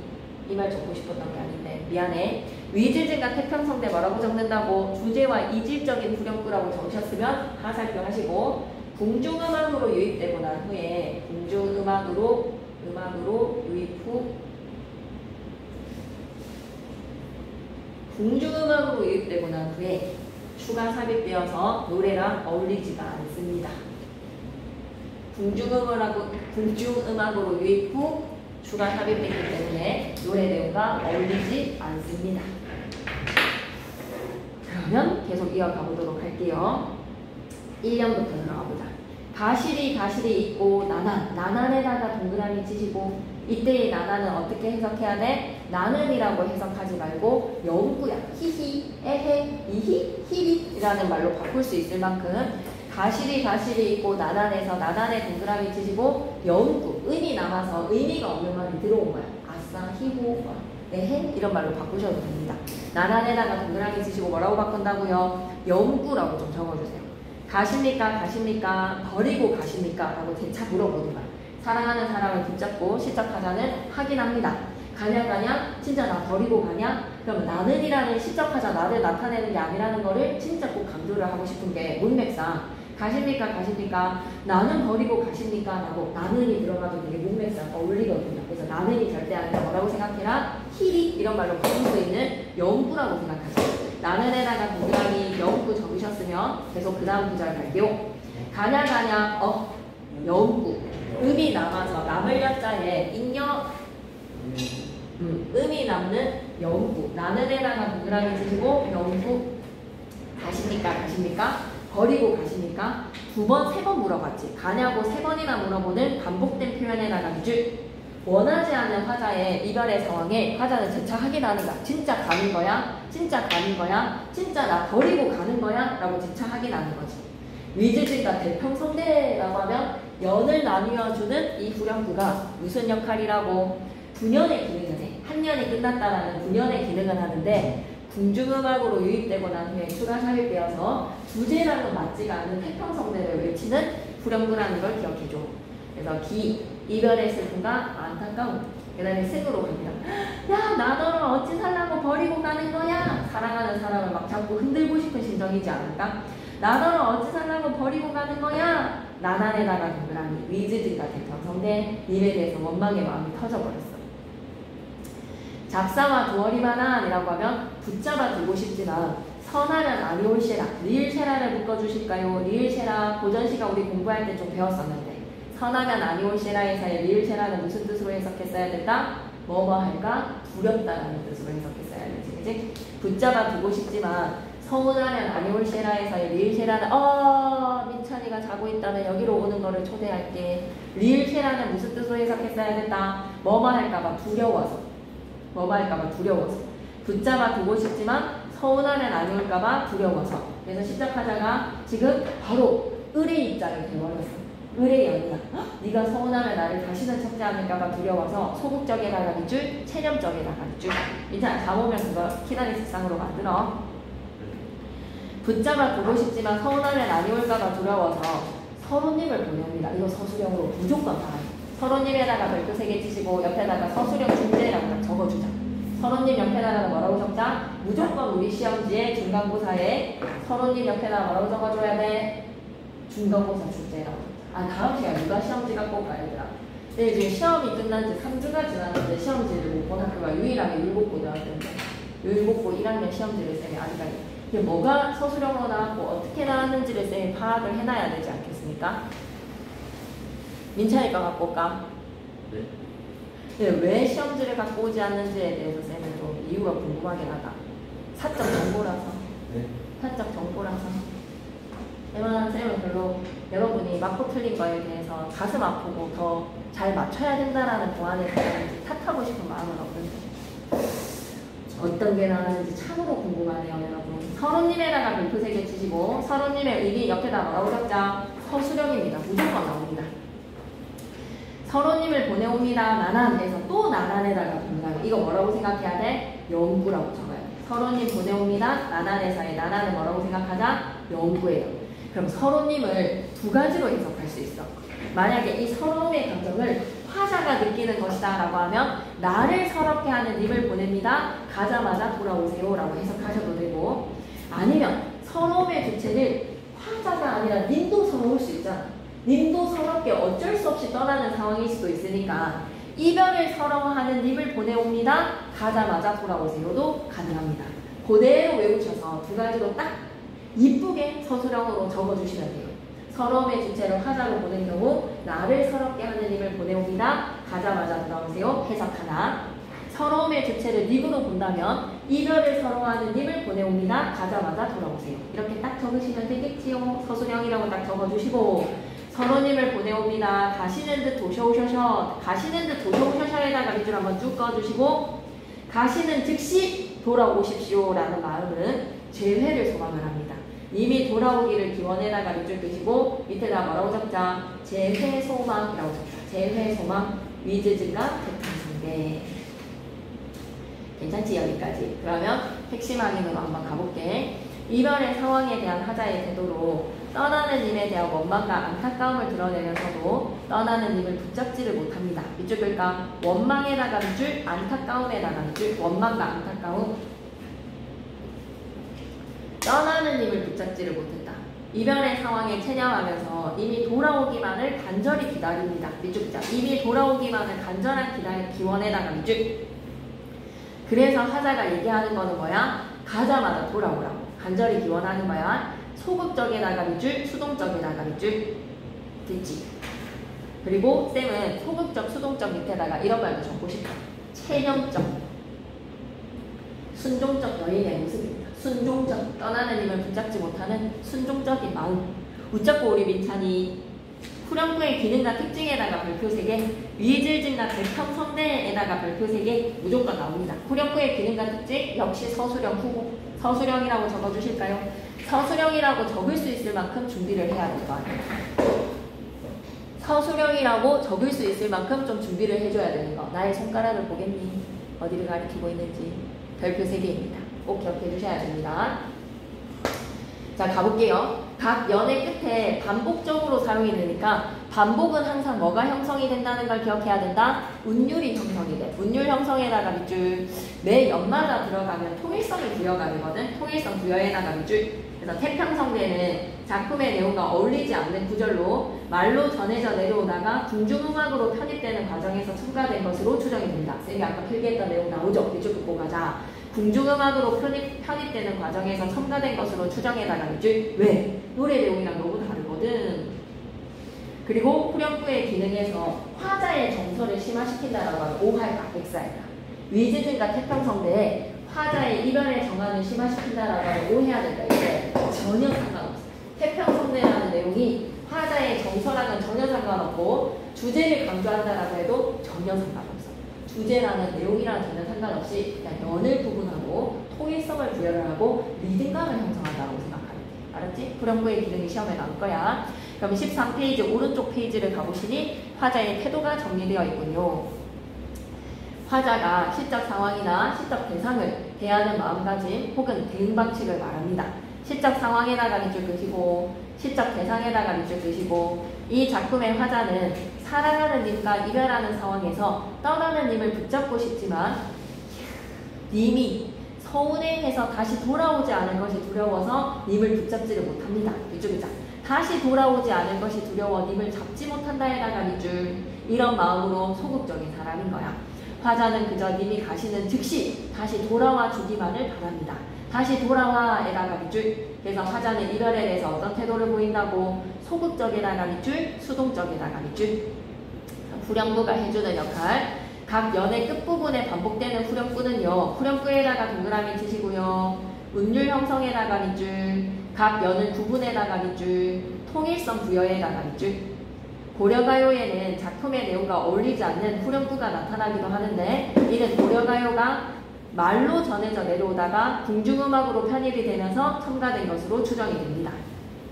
Speaker 1: 이 말 적고 싶었던 게 아닌데 미안해. 위질증과 태평성대 뭐라고 적는다고? 주제와 이질적인 후렴구라고 적으셨으면 하살표 하시고 궁중음악으로 유입되고 난 후에 궁중음악으로 유입 후 궁중음악으로 유입되고 난 후에 추가 삽입되어서 노래랑 어울리지가 않습니다. 궁중음악으로 유입 후 추가 삽입되기 때문에 노래 내용과 어울리지 않습니다. 그러면 계속 이어가 보도록 할게요. 1년부터 들어가 보자. 가시리 있고 나난에다가 동그라미 치시고 이때의 나난은 어떻게 해석해야 돼? 나는이라고 해석하지 말고 여우구야. 히히, 에헤, 이히, 히리라는 말로 바꿀 수 있을 만큼 가시리 있고 나난에서 나난에 동그라미 치시고 여우구, 음이 남아서 의미가 없는 말이 들어온 거야. 아싸, 히호, 에헤 이런 말로 바꾸셔도 됩니다. 나난에다가 동그라미 치시고 뭐라고 바꾼다고요? 여우구라고 좀 적어주세요. 가십니까? 버리고 가십니까? 라고 재차 물어보는 거야. 사랑하는 사람을 붙잡고 시적하자는 확인합니다. 가냐? 진짜 나 버리고 가냐? 그럼 나는이라는 시적하자 나를 나타내는 게 아니라는 거를 진짜 꼭 강조를 하고 싶은 게 문맥상 가십니까? 나는 버리고 가십니까? 라고 나는이 들어가도 되게 문맥상 어울리거든요. 그래서 나는이 절대 아니라 뭐라고 생각해라? 히리 이런 말로 바꿀 수 있는 영구라고 생각하죠. 나는에다가 동그라미 영구 적으셨으면 계속 그 다음 구절 갈게요. 가냐 영구 음이 남아서 남을 여자에 인여 음이 남는 영구 나는에다가 동그라미 치시고 영구 가십니까? 버리고 가십니까? 2번, 3번 물어봤지. 가냐고 3번이나 물어보는 반복된 표현에다가 밑줄. 원하지 않는 화자의 이별의 상황에 화자는 재차 확인하는 거야. 진짜 가는 거야? 진짜 가는 거야? 진짜 나 버리고 가는 거야? 라고 재차 확인하는 거지. 위즈증과 대평성대라고 하면 연을 나누어주는 이 후렴구가 무슨 역할이라고? 9년의 기능을 해. 한 년이 끝났다라는 9년의 기능을 하는데 궁중음악으로 유입되고 난 후에 추가 삽입되어서 부제랑은 맞지가 않는 태평성대를 외치는 후렴구라는 걸 기억해줘. 그래서 이별의 슬픔과 안타까움. 그 다음에 승으로 갑니다. 야, 나 너를 어찌 살라고 버리고 가는 거야? 사랑하는 사람을 막 잡고 흔들고 싶은 심정이지 않을까? 나 너를 어찌 살라고 버리고 가는 거야? 나날에다가 동그라미, 위즈증과 대평성대, 님에 대해서 원망의 마음이 터져버렸어. 잡사와 두어리만한이라고 하면 붙잡아 두고 싶지만 선하면 아니올세라, 리을세라를 묶어주실까요? 리을세라, 고전시가 우리 공부할 때 좀 배웠었는데 선하면 아니올세라에서의 리을세라는 무슨 뜻으로 해석했어야 된다? 뭐뭐 할까? 두렵다라는 뜻으로 해석했어야 되지, 그치? 붙잡아 두고 싶지만 서운하면 아니올세라에서의 리을세라는 민찬이가 자고 있다면 여기로 오는 거를 초대할게. 리을세라는 무슨 뜻으로 해석했어야 된다? 뭐뭐 할까봐 두려워서. 뭐뭐 할까봐 두려워서. 붙잡아 두고 싶지만 서운하면 안 올까봐 두려워서. 그래서 시작하다가 지금 바로 을의 입장이 되어버렸어. 을의 연이야. 네가 서운하면 나를 다시는 찾지 않을까봐 두려워서 소극적에다가 밑줄, 체념적에다가 밑줄. 이제 가보면 그거 키다리 색상으로 만들어. 붙잡아 두고 싶지만 서운하면 안 올까봐 두려워서 서로님을 보냅니다. 이거 서술형으로 무조건 나와요. 서로님에다가 별표 3개 치시고 옆에다가 서술형 중재라고 적어주자. 서로님 옆에다가 뭐라고 적자? 무조건 우리 시험지에 중간고사에 서로님 옆에다가 뭐라고 적어줘야 돼? 중간고사 중재라고. 다음 시간 누가 시험지 갖고 올까 얘들아. 근데 지금 시험이 끝난 지 3주가 지났는데 시험지를 못 본 학교가 유일하게 율곡고등학교인데 율곡고 1학년 시험지를 쌤이 아직까지 이게 뭐가 서술형으로 나왔고 어떻게 나왔는지를 쌤이 파악을 해놔야 되지 않겠습니까? 민찬이가 갖고 올까?
Speaker 2: 네.
Speaker 1: 왜 시험지를 갖고 오지 않는지에 대해서 쌤은 좀 이유가 궁금하긴 하다. 사적 정보라서.
Speaker 2: 네.
Speaker 1: 사적 정보라서. 웬만한 쌤은 별로 여러분이 맞고 틀린 거에 대해서 가슴 아프고 더 잘 맞춰야 된다라는 보안에 대해서 탓하고 싶은 마음은 없는데 어떤 게 나왔는지 참으로 궁금하네요, 여러분. 서로님에다가 별표 3개 치시고 서로님의 의미 옆에다 뭐라고 적자? 서술형입니다. 무조건 나옵니다. 서로님을 보내옵니다. 나난에서 또 나난에다가 동그라미. 이거 뭐라고 생각해야 돼? 영구라고 적어요. 서로님 보내옵니다. 나난에서의 나난은 뭐라고 생각하자? 영구예요. 그럼 서로님을 2가지로 해석할 수 있어. 만약에 이 서러움의 감정을 화자가 느끼는 것이다 라고 하면 나를 서럽게 하는 님을 보냅니다. 가자마자 돌아오세요 라고 해석하셔도 되고, 아니면 서러움의 주체를 화자가 아니라 님도 서러울 수 있잖아. 님도 서럽게 어쩔 수 없이 떠나는 상황일 수도 있으니까 이별을 서러워하는 님을 보내옵니다. 가자마자 돌아오세요도 가능합니다. 그대로 외우셔서 2가지로 딱 이쁘게 서술형으로 적어주시면 돼요. 서러움의 주체를 화자로 보낸 경우 나를 서럽게 하는 님을 보내옵니다. 가자마자 돌아오세요. 해석 하나. 서러움의 주체를 님으로 본다면 이별을 서러워하는 님을 보내옵니다. 가자마자 돌아오세요. 이렇게 딱 적으시면 되겠지요. 서술형이라고 딱 적어주시고 서로님을 보내옵니다. 가시는 듯 도셔오셔셔. 가시는 듯 도셔오셔셔에다가 밑줄 한번 쭉 그어주시고 가시는 즉시 돌아오십시오 라는 마음은 재회를 소망을 합니다. 이미 돌아오기를 기원에다가 밑줄 끄시고 밑에다 뭐라고 적자? 재회소망이라고 적자. 재회소망, 위즈증과 대평성대. 괜찮지? 여기까지. 그러면 핵심 확인으로 한번 가볼게. 이별의 상황에 대한 하자의 태도로 떠나는 님에 대한 원망과 안타까움을 드러내면서도 떠나는 님을 붙잡지를 못합니다. 밑줄 끌까? 원망에다가 밑줄, 안타까움에다가 밑줄, 원망과 안타까움. 떠나는 님을 붙잡지를 못했다. 이별의 상황에 체념하면서 이미 돌아오기만을 간절히 기다립니다. 밑줄 끄자. 이미 돌아오기만을 간절한 기원에다가 밑줄. 그래서 하자가 얘기하는 거는 뭐야? 가자마자 돌아오라고. 간절히 기원하는 거야. 소극적에다가 밑줄, 수동적에다가 밑줄. 됐지? 그리고 쌤은 소극적, 수동적 밑에다가 이런 말도 적고 싶어. 체념적, 순종적 여인의 모습입니다. 순종적, 떠나는 힘을 붙잡지 못하는 순종적인 마음. 웃자고 우리 민찬이 후렴구의 기능과 특징에다가 별표 3개, 위질증과 대평성대에다가 별표 3개 무조건 나옵니다. 후렴구의 기능과 특징 역시 서술형 후보. 서술형이라고 적어주실까요? 서술형이라고 적을 수 있을 만큼 준비를 해야 될 거 아니에요. 서술형이라고 적을 수 있을 만큼 좀 준비를 해줘야 되는 거. 나의 손가락을 보겠니? 어디를 가리키고 있는지. 별표 3개입니다. 꼭 기억해 주셔야 됩니다. 자, 가볼게요. 각 연의 끝에 반복적으로 사용이 되니까 반복은 항상 뭐가 형성이 된다는 걸 기억해야 된다? 운율이 형성이 돼. 운율 형성에다가 밑줄. 매 연마다 들어가면 통일성이 부여가 되거든. 통일성 부여에다가 밑줄. 그래서 태평성대는 작품의 내용과 어울리지 않는 구절로 말로 전해져 내려오다가 궁중음악으로 편입되는 과정에서 첨가된 것으로 추정이 됩니다. 쌤이 아까 필기했던 내용 나오죠? 밑줄 긋고 가자. 궁중음악으로 편입되는 과정에서 첨가된 것으로 추정해다가 밑줄. 왜? 노래 내용이랑 너무 다르거든. 그리고 후렴구의 기능에서 화자의 정서를 심화시킨다라고 하면 오할까 백사이다. 위즈증과 태평성대에 화자의 이별의 정화를 심화시킨다라고 하면 오해야 된다. 이게 전혀 상관없어. 태평성대라는 내용이 화자의 정서랑은 전혀 상관없고 주제를 강조한다라고 해도 전혀 상관없어. 주제라는 내용이랑 전혀 상관없이 그냥 연을 구분하고 통일성을 부여를 하고 리듬감을 형성한다고 생각하면 돼. 알았지? 후렴구의 기능이 시험에 나올 거야. 그럼 13페이지 오른쪽 페이지를 가보시니 화자의 태도가 정리되어 있군요. 화자가 시적 상황이나 시적 대상을 대하는 마음가짐 혹은 대응 방식을 말합니다. 시적 상황에다가 밑줄 그시고 시적 대상에다가 밑줄 그시고 이 작품의 화자는 사랑하는 님과 이별하는 상황에서 떠나는 님을 붙잡고 싶지만 님이 서운해해서 다시 돌아오지 않은 것이 두려워서 님을 붙잡지를 못합니다. 밑줄 자 다시 돌아오지 않은 것이 두려워 님을 잡지 못한다에다가 밑줄. 이런 마음으로 소극적인 사람인 거야. 화자는 그저 님이 가시는 즉시 다시 돌아와 주기만을 바랍니다. 다시 돌아와에다가 밑줄. 그래서 화자는 이별에 대해서 어떤 태도를 보인다고? 소극적에다가 밑줄, 수동적에다가 밑줄. 후렴구가 해주는 역할. 각 연의 끝부분에 반복되는 후렴구는요. 후렴구에다가 동그라미 치시고요. 운율 형성에다가 밑줄. 각 연을 구분에다가 밑줄. 통일성 부여에다가 밑줄. 고려가요에는 작품의 내용과 어울리지 않는 후렴구가 나타나기도 하는데 이는 고려가요가 말로 전해져 내려오다가 궁중음악으로 편입이 되면서 첨가된 것으로 추정이 됩니다.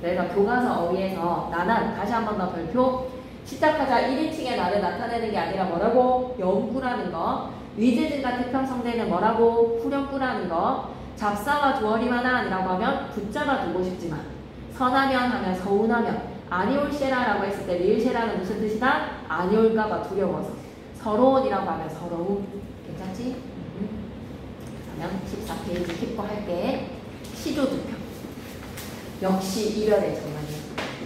Speaker 1: 그래서 교과서 어휘에서 나난 다시 한 번 더 별표 시작하자 1인칭의 나를 나타내는 게 아니라 뭐라고? 연구라는 거. 위제증과 태평성대는 뭐라고? 후렴구라는 거. 잡사와 두어리마나 아니라고 하면 붙잡아 두고 싶지만 선하면 하면 서운하면 아니올세라라고 했을 때 리을세라는 무슨 뜻이다? 아니올까봐 두려워서 서러운이라고 하면 서러움. 괜찮지? 그러면 14페이지 킵고 할게. 시조두편 역시 이별의 정한이야.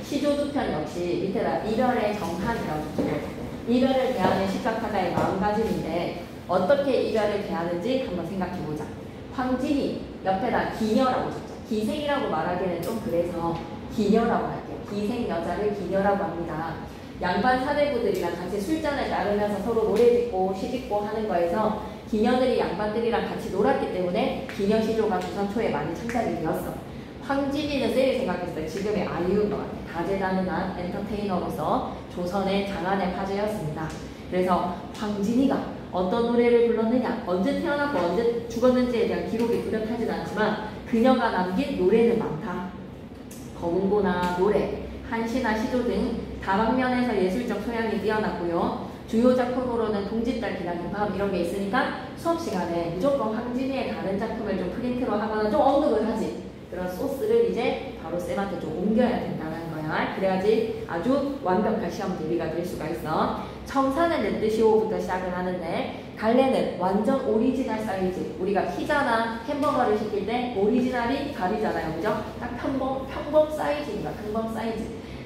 Speaker 1: 시조두편 역시 밑에다 이별의 정한이라고 적어요. 이별을 대하는 시각화자의 마음가짐인데 어떻게 이별을 대하는지 한번 생각해보자. 황진이 옆에다 기녀라고 적죠. 기생이라고 말하기에는 좀 그래서 기녀라고 할게요. 기생 여자를 기녀라고 합니다. 양반 사대부들이랑 같이 술잔을 나누면서 서로 노래 짓고 시 짓고 하는 거에서 기녀들이 양반들이랑 같이 놀았기 때문에 기녀시조가 조선 초에 많이 창작이 되었어. 황진이는 쌤이 생각했어요. 지금의 아이유인 것 같아요. 다재다능한 엔터테이너로서 조선의 장안의 화제였습니다. 그래서 황진이가 어떤 노래를 불렀느냐, 언제 태어났고 언제 죽었는지에 대한 기록이 뚜렷하진 않지만 그녀가 남긴 노래는 많다. 거문고나 노래, 한시나 시조 등 다방면에서 예술적 소양이 뛰어났고요. 주요 작품으로는 동짓달 기나긴 밤 이런 게 있으니까 수업 시간에 무조건 황진이의 다른 작품을 좀 프린트로 하거나 좀 언급을 하지. 그런 소스를 이제 바로 쌤한테 좀 옮겨야 된다는 거야. 그래야지 아주 완벽한 시험 대비가 될 수가 있어. 청사는 내 뜻이오부터 시작을 하는데 갈래는 완전 오리지널 사이즈. 우리가 피자나 햄버거를 시킬 때 오리지널이 가리잖아요. 그죠? 딱 평범 사이즈입니다. 평범 사이즈.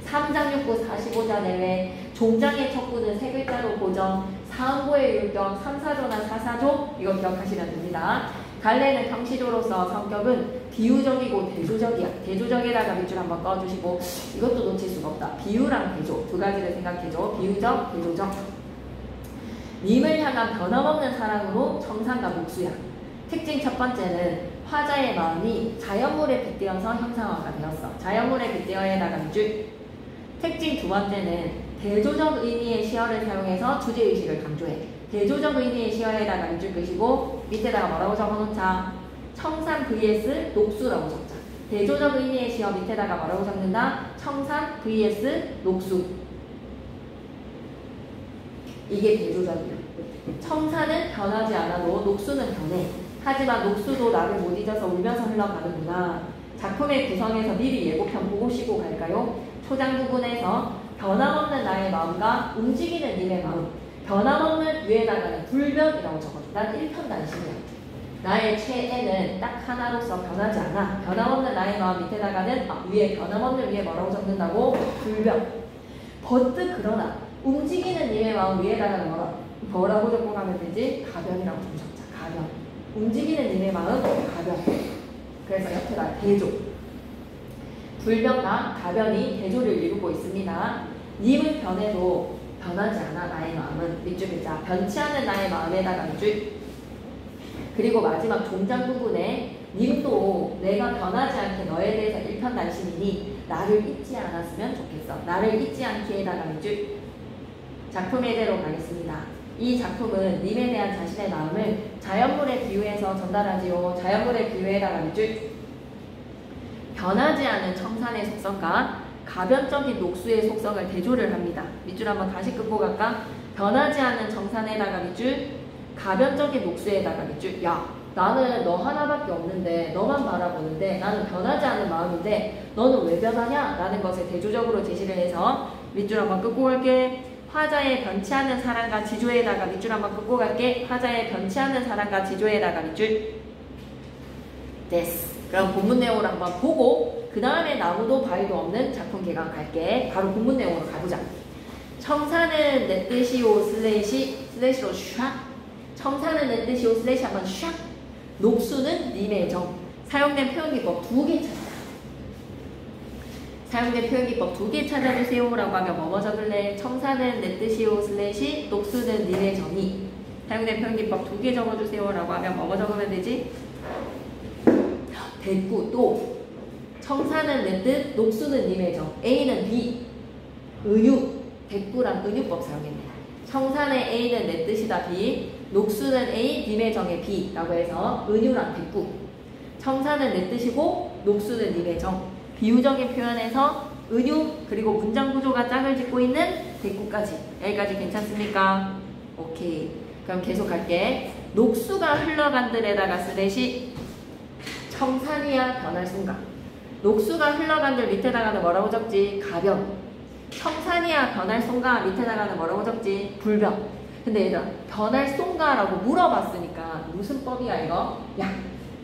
Speaker 1: 3장육구 45자 내외. 종장의 척구는 세 글자로 고정. 사항고의 율격 3사조나 4사조. 이거 기억하시면 됩니다. 갈래는 평시조로서 성격은 비유적이고 대조적이야. 대조적에다가 밑줄 한번 꺼주시고 이것도 놓칠 수가 없다. 비유랑 대조 두 가지를 생각해줘. 비유적, 대조적. 님을 향한 변함없는 사랑으로 청산과 목수야. 특징 첫 번째는 화자의 마음이 자연물에 빗대어서 형상화가 되었어. 자연물에 빗대어에다가 밑줄. 특징 두 번째는 대조적 의미의 시어를 사용해서 주제의식을 강조해. 대조적 의미의 시어에다가 밑줄 끄시고 밑에다가 뭐라고 적어놓자? 청산 vs 녹수라고 적자. 대조적 의미의 시어 밑에다가 뭐라고 적는다? 청산 vs 녹수. 이게 대조적이야. 청산은 변하지 않아도 녹수는 변해. 하지만 녹수도 나를 못 잊어서 울면서 흘러가는구나. 작품의 구성에서 미리 예고편 보고 쉬고 갈까요? 초장 부분에서 변함없는 나의 마음과 움직이는 님의 마음. 변함없는 위에다가는 불변이라고 적어줘. 난 1편 단심이야. 나의 최애는 딱 하나로서 변하지 않아. 변함없는 나의 마음 밑에다가는 위에 변함없는 위에 뭐라고 적는다고? 불변. 버뜩 그러나 움직이는 님의 마음 위에다가는 뭐라고 적고 가면 되지? 가변이라고 좀 적자. 가변. 움직이는 님의 마음 가변. 그래서 옆에다 대조. 불변과 가변이 대조를 이루고 있습니다. 님은 변해도 변하지 않아 나의 마음은 밑줄 글자. 변치 않는 나의 마음에다가 밑줄. 그리고 마지막 종장 부분에 님도 내가 변하지 않게 너에 대해서 일편단심이니 나를 잊지 않았으면 좋겠어. 나를 잊지 않기에다가 밑줄. 작품의 대로 가겠습니다. 이 작품은 님에 대한 자신의 마음을 자연물에 비유해서 전달하지요. 자연물에 비유에다가 밑줄. 변하지 않은 청산의 속성과 가변적인 녹수의 속성을 대조를 합니다. 밑줄 한번 다시 끄고 갈까? 변하지 않은 청산에다가 밑줄, 가변적인 녹수에다가 밑줄. 야, 나는 너 하나밖에 없는데 너만 바라보는데 나는 변하지 않는 마음인데 너는 왜 변하냐? 라는 것을 대조적으로 제시를 해서 밑줄 한번 끄고 갈게. 화자의 변치 않는 사랑과 지조에다가 밑줄 한번 끄고 갈게. 화자의 변치 않는 사랑과 지조에다가 밑줄. 됐어. 그럼 본문 내용을 한번 보고 그 다음에 나무도 바위도 없는 작품 개강 갈게. 바로 본문 내용으로 가보자. 청사는 내 뜻이요 슬래시로 샥. 청사는 내 뜻이요 슬래시 한번 샥. 녹수는 님의 정. 사용된 표현기법 2개 찾아. 사용된 표현기법 2개 찾아주세요 라고 하면 뭐뭐 적을래? 청사는 내 뜻이요 슬래시 녹수는 님의 정이. 사용된 표현기법 2개 적어주세요 라고 하면 뭐뭐 적으면 되지? 됐고 또 청사는 내 뜻, 녹수는 님의 정. A는 B. 은유. 됐구랑 은유법 사용했네. 청산의 A는 내 뜻이다 B. 녹수는 A, 님의 정의 B 라고 해서 은유랑 됐구. 청사는 내 뜻이고 녹수는 님의 정. 비유적인 표현에서 은유 그리고 문장 구조가 짝을 짓고 있는 됐구까지. 여기까지 괜찮습니까? 오케이. 그럼 계속 갈게. 녹수가 흘러간들에다가 슬래시 청산이야 변할 순간. 녹수가 흘러간들 밑에다가는 뭐라고 적지? 가변. 청산이야 변할 순간 밑에다가는 뭐라고 적지? 불변. 근데 얘들아 변할 순간라고 물어봤으니까 무슨 법이야 이거? 야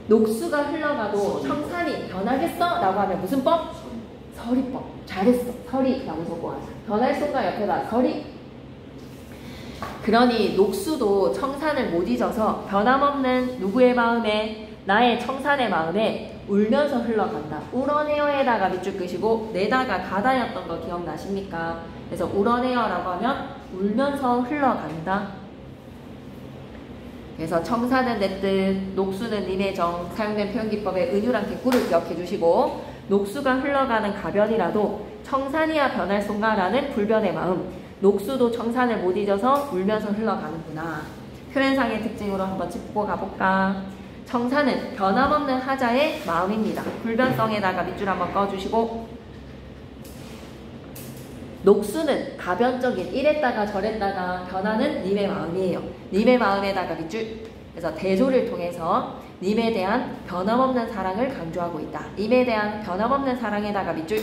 Speaker 1: 녹수가 흘러가도 청산이 변하겠어? 라고 하면 무슨 법? 서리법. 잘했어. 서리 라고 적고 하자. 변할 순간 옆에다 서리. 그러니 녹수도 청산을 못 잊어서 변함없는 누구의 마음에? 나의 청산의 마음에 울면서 흘러간다. 울어내어에다가 밑줄 끄시고 내다가 가다였던 거 기억나십니까? 그래서 울어내어라고 하면 울면서 흘러간다. 그래서 청사는 내 뜻, 녹수는 님의 정. 사용된 표현기법의 은유랑 대꾸를 기억해 주시고 녹수가 흘러가는 가변이라도 청산이야 변할 순간라는 불변의 마음. 녹수도 청산을 못 잊어서 울면서 흘러가는구나. 표현상의 특징으로 한번 짚고 가볼까? 청산은 변함없는 하자의 마음입니다. 불변성에다가 밑줄 한번 꺼주시고 녹수는 가변적인 이랬다가 저랬다가 변하는 님의 마음이에요. 님의 마음에다가 밑줄. 그래서 대조를 통해서 님에 대한 변함없는 사랑을 강조하고 있다. 님에 대한 변함없는 사랑에다가 밑줄.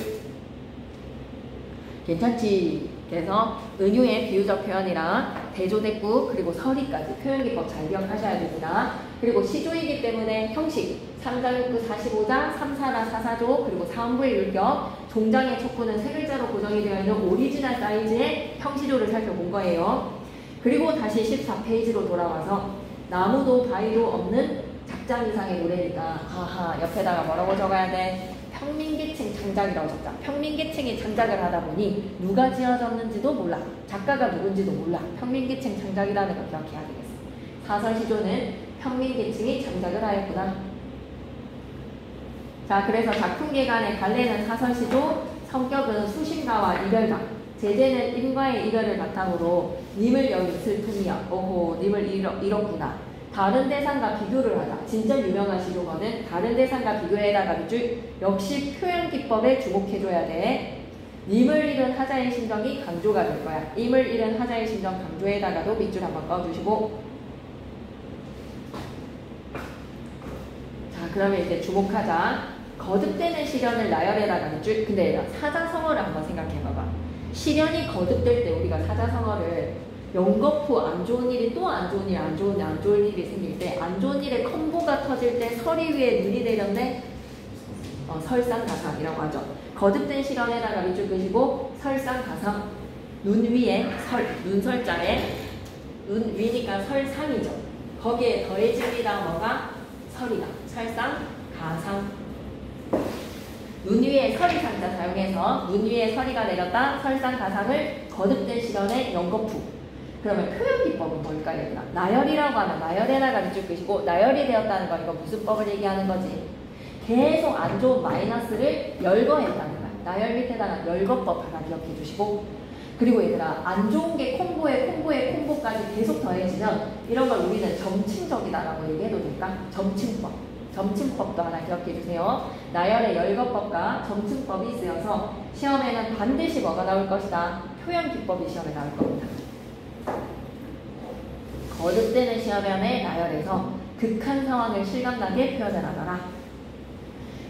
Speaker 1: 괜찮지? 그래서 은유의 비유적 표현이랑 대조, 대꾸, 그리고 서리까지 표현기법 잘 기억하셔야 됩니다. 그리고 시조이기 때문에 형식 3자 6구 45자, 3사나 4사조, 그리고 4음부의 율격, 종장의 촉구는 세 글자로 고정이 되어 있는 오리지널 사이즈의 형시조를 살펴본 거예요. 그리고 다시 14페이지로 돌아와서 나무도 바위도 없는 작장 이상의 노래니까 하하 옆에다가 뭐라고 적어야 돼? 평민계층 창작이라고 적자. 평민계층이 창작을 하다 보니 누가 지어졌는지도 몰라. 작가가 누군지도 몰라. 평민계층 창작이라는 걸 기억해야 되겠어. 사설시조는 평민계층이 창작을 하였구나. 자, 그래서 작품 개간의 관례는 사설시조, 성격은 수심가와 이별가, 제재는 인과의 이별을 바탕으로 님을 여인 슬픔이야. 오호, 님을 잃었구나. 다른 대상과 비교를 하다. 진짜 유명한 시조거는 다른 대상과 비교해다가 밑줄 역시 표현 기법에 주목해줘야 돼. 님을 잃은 하자의 심정이 강조가 될 거야. 님을 잃은 하자의 심정 강조에다가도 밑줄 한번 꺼주시고. 자, 그러면 이제 주목하자. 거듭되는 시련을 나열에다가 밑줄. 근데 사자성어를 한번 생각해봐봐. 시련이 거듭될 때 우리가 사자성어를 연거푸 안 좋은 일이 또 안 좋은 일, 안 좋은 일이 생길 때, 안 좋은 일의 콤보가 터질 때 서리 위에 눈이 내렸네? 설상가상이라고 하죠. 거듭된 시련에다가 밑줄 끄시고 설상가상, 눈 위에 눈설자에 눈 위니까 설상이죠. 거기에 더해집니다. 뭐가? 설이다. 설상가상. 눈 위에 서리 상자 사용해서 눈 위에 서리가 내렸다. 설상가상을 거듭된 시련의 연거푸. 그러면 표현 기법은 뭘까요? 얘들아? 나열이라고 하면 나열에다가 밑줄 끄시고 나열이 되었다는 건 이거 무슨 법을 얘기하는 거지? 계속 안 좋은 마이너스를 열거했다는 거야. 나열 밑에다가 열거법 하나 기억해 주시고 그리고 얘들아 안 좋은 게 콤보까지 계속 더해지면 이런 걸 우리는 점층적이다라고 얘기해도 될까? 점층법도 하나 기억해 주세요. 나열의 열거법과 점층법이 쓰여서 시험에는 반드시 뭐가 나올 것이다? 표현 기법이 시험에 나올 겁니다. 거듭되는 시험연의 나열에서 극한 상황을 실감나게 표현을 하더라.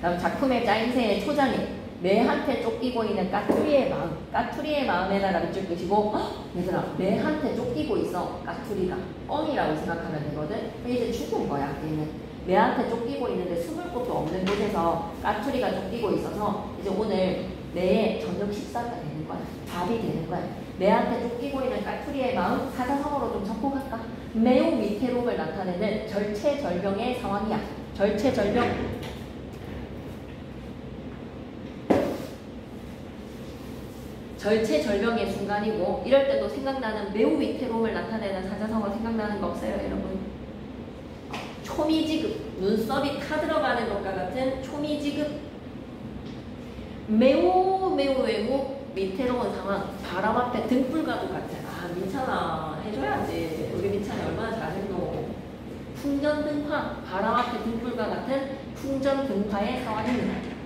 Speaker 1: 다음 작품의 짜임새의 초장에 매한테 쫓기고 있는 까투리의 마음. 까투리의 마음에다가 밑줄 끄시고 얘들아 매한테 쫓기고 있어. 까투리가 뻥이라고 생각하면 되거든. 이제 죽은 거야. 얘는 매한테 쫓기고 있는데 숨을 곳도 없는 곳에서 까투리가 쫓기고 있어서 이제 오늘 내 저녁 식사가 되는 거야. 밥이 되는 거야. 매한테 쫓기고 있는 까투리의 마음 사자성어로 좀 접목할까? 매우 위태로움을 나타내는 절체절명의 상황이야. 절체절명. 절체절명의 순간이고 이럴 때도 생각나는 매우 위태로움을 나타내는 사자성어 생각나는 거 없어요 여러분? 초미지급. 눈썹이 타 들어가는 것과 같은 초미지급. 매우 위태로운 상황. 바람 앞에 등불과도 같아. 아 민찬아 해줘야지. 우리 민찬이 얼마나 잘했노. 풍전등화. 바람 앞에 등불과 같은 풍전등화의 상황입니다.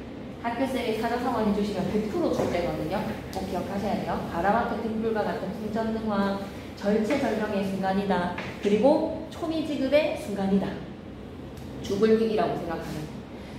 Speaker 1: 학교쌤이 사자성어 해주시면 100% 줄때거든요. 꼭 기억하셔야 돼요. 바람 앞에 등불과 같은 풍전등화. 절체절명의 순간이다. 그리고 초미지급의 순간이다. 죽을 위기라고 생각하면.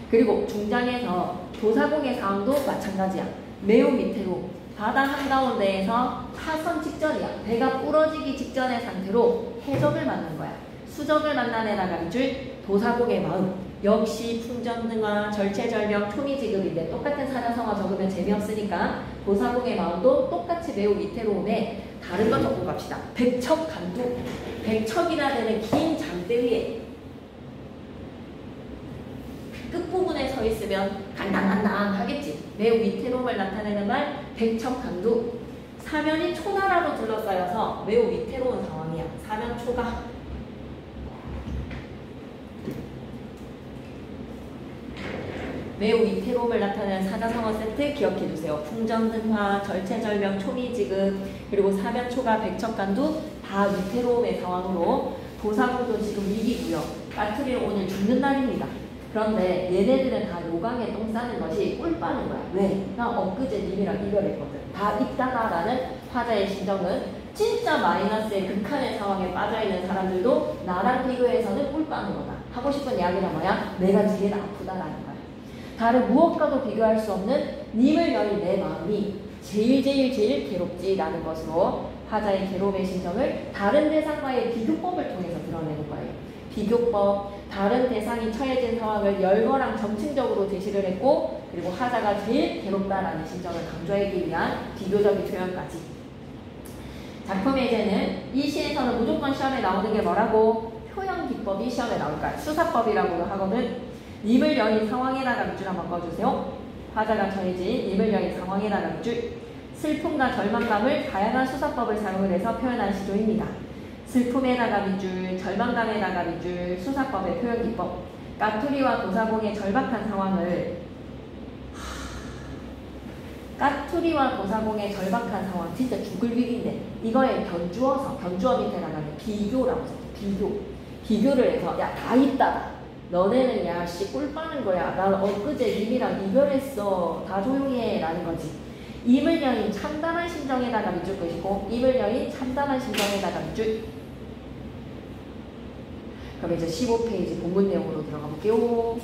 Speaker 1: 그리고 중장에서 도사공의 상황도 마찬가지야. 매우 위태로움. 바다 한가운데에서 타선 직전이야. 배가 부러지기 직전의 상태로 해적을 만난 거야. 수적을 만난 애다가 밑줄 도사공의 마음. 역시 풍전등화, 절체절명, 초미지급인데 똑같은 사자성어 적으면 재미없으니까 도사공의 마음도 똑같이 매우 위태로움에 다른 거 적고 갑시다. 백척간두. 백척이나 되는 긴 장대 위에 끝부분에 서 있으면 간당간당 하겠지. 매우 위태로움을 나타내는 말 백척간두. 사면이 초나라로 둘러싸여서 매우 위태로운 상황이야. 사면 초가. 매우 위태로움을 나타내는 사자성어 세트 기억해주세요. 풍전등화, 절체절명, 초미지급, 그리고 사면초가, 백척간두 다 위태로움의 상황으로 도사공도 지금 위기고요. 까투리는 오늘 죽는 날입니다. 그런데 얘네들은 다 요강에 똥 싸는 것이 꿀 빠는 거야. 왜? 나 엊그제 님이랑 이별했거든. 다 있다가라는 화자의 심정은 진짜 마이너스의 극한의 상황에 빠져있는 사람들도 나랑 비교해서는 꿀 빠는 거다. 하고 싶은 이야기는 뭐야? 내가 제일 아프다라는 거야. 다른 무엇과도 비교할 수 없는 님을 여인 내 마음이 제일 괴롭지라는 것으로 화자의 괴로움의 심정을 다른 대상과의 비교법을 통해서 드러내는 거예요. 비교법, 다른 대상이 처해진 상황을 열거랑 점층적으로 제시를 했고 그리고 화자가 제일 괴롭다라는 심정을 강조하기 위한 비교적인 표현까지. 작품의 예제는 이 시에서는 무조건 시험에 나오는 게 뭐라고? 표현 기법이 시험에 나올까요? 수사법이라고도 하거든. 님을 여인 상황에다가 밑줄 한번 꺼주세요. 화자가 처해진 님을 여인 상황에다가 밑줄. 슬픔과 절망감을 다양한 수사법을 사용을 해서 표현한 시조입니다. 슬픔에다가 밑줄, 절망감에다가 밑줄, 수사법의 표현 기법. 까투리와 도사공의 절박한 상황을 까투리와 도사공의 절박한 상황 진짜 죽을 위기인데 이거에 견주어 밑에 나가는 비교라고 써요. 비교를 해서 야 다 있다. 너네는 야 씨 꿀 빠는 거야. 난 엊그제 님이랑 이별했어. 다 조용히 해. 라는 거지. 임을 여인 참담한 심정에다가 밑줄 것이고 임을 여인 참담한 심정에다가 밑줄. 그럼 이제 15페이지 본문 내용으로 들어가 볼게요.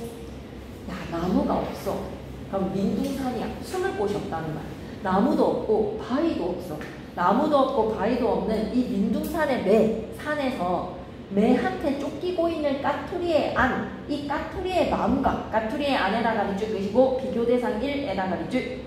Speaker 1: 야 나무가 없어. 그럼 민둥산이야. 숨을 곳이 없다는 말. 나무도 없고 바위도 없어. 나무도 없고 바위도 없는 이 민둥산의 매 산에서 매한테 쫓기고 있는 까투리의 안, 이 까투리의 마음과 까투리의 안에다가 밑줄 그시고 비교 대상 1에다가 밑줄.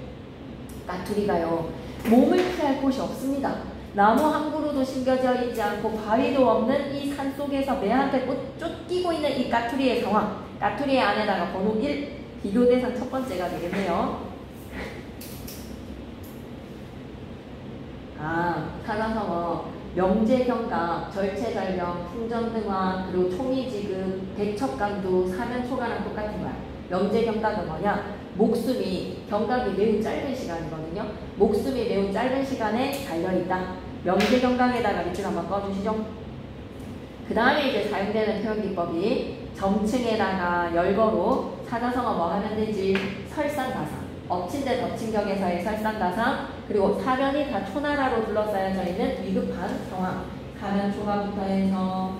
Speaker 1: 까투리가요 몸을 피할 곳이 없습니다. 나무 한 그루도 심겨져 있지 않고 바위도 없는 이 산 속에서 매한테 쫓기고 있는 이 까투리의 상황. 까투리의 안에다가 번호 1 비교 대상 첫 번째가 되겠네요. 사자성어 명제경각, 절체절명, 풍전등화, 그리고 총이지급, 백첩간두, 사면초가랑 똑같은 거야. 명제경각은 뭐냐? 목숨이, 경각이 매우 짧은 시간이거든요. 목숨이 매우 짧은 시간에 달려있다. 명제경각에다가 밑줄 한번 꺼주시죠. 그 다음에 이제 사용되는 표현기법이 점층에다가 열거로 사자성어 뭐 하면 되지? 설상가상. 엎친 데 덮친 격에서의 설상가상, 그리고 사면이 다 초나라로 둘러싸여져 있는 위급한 상황. 사면초가부터 해서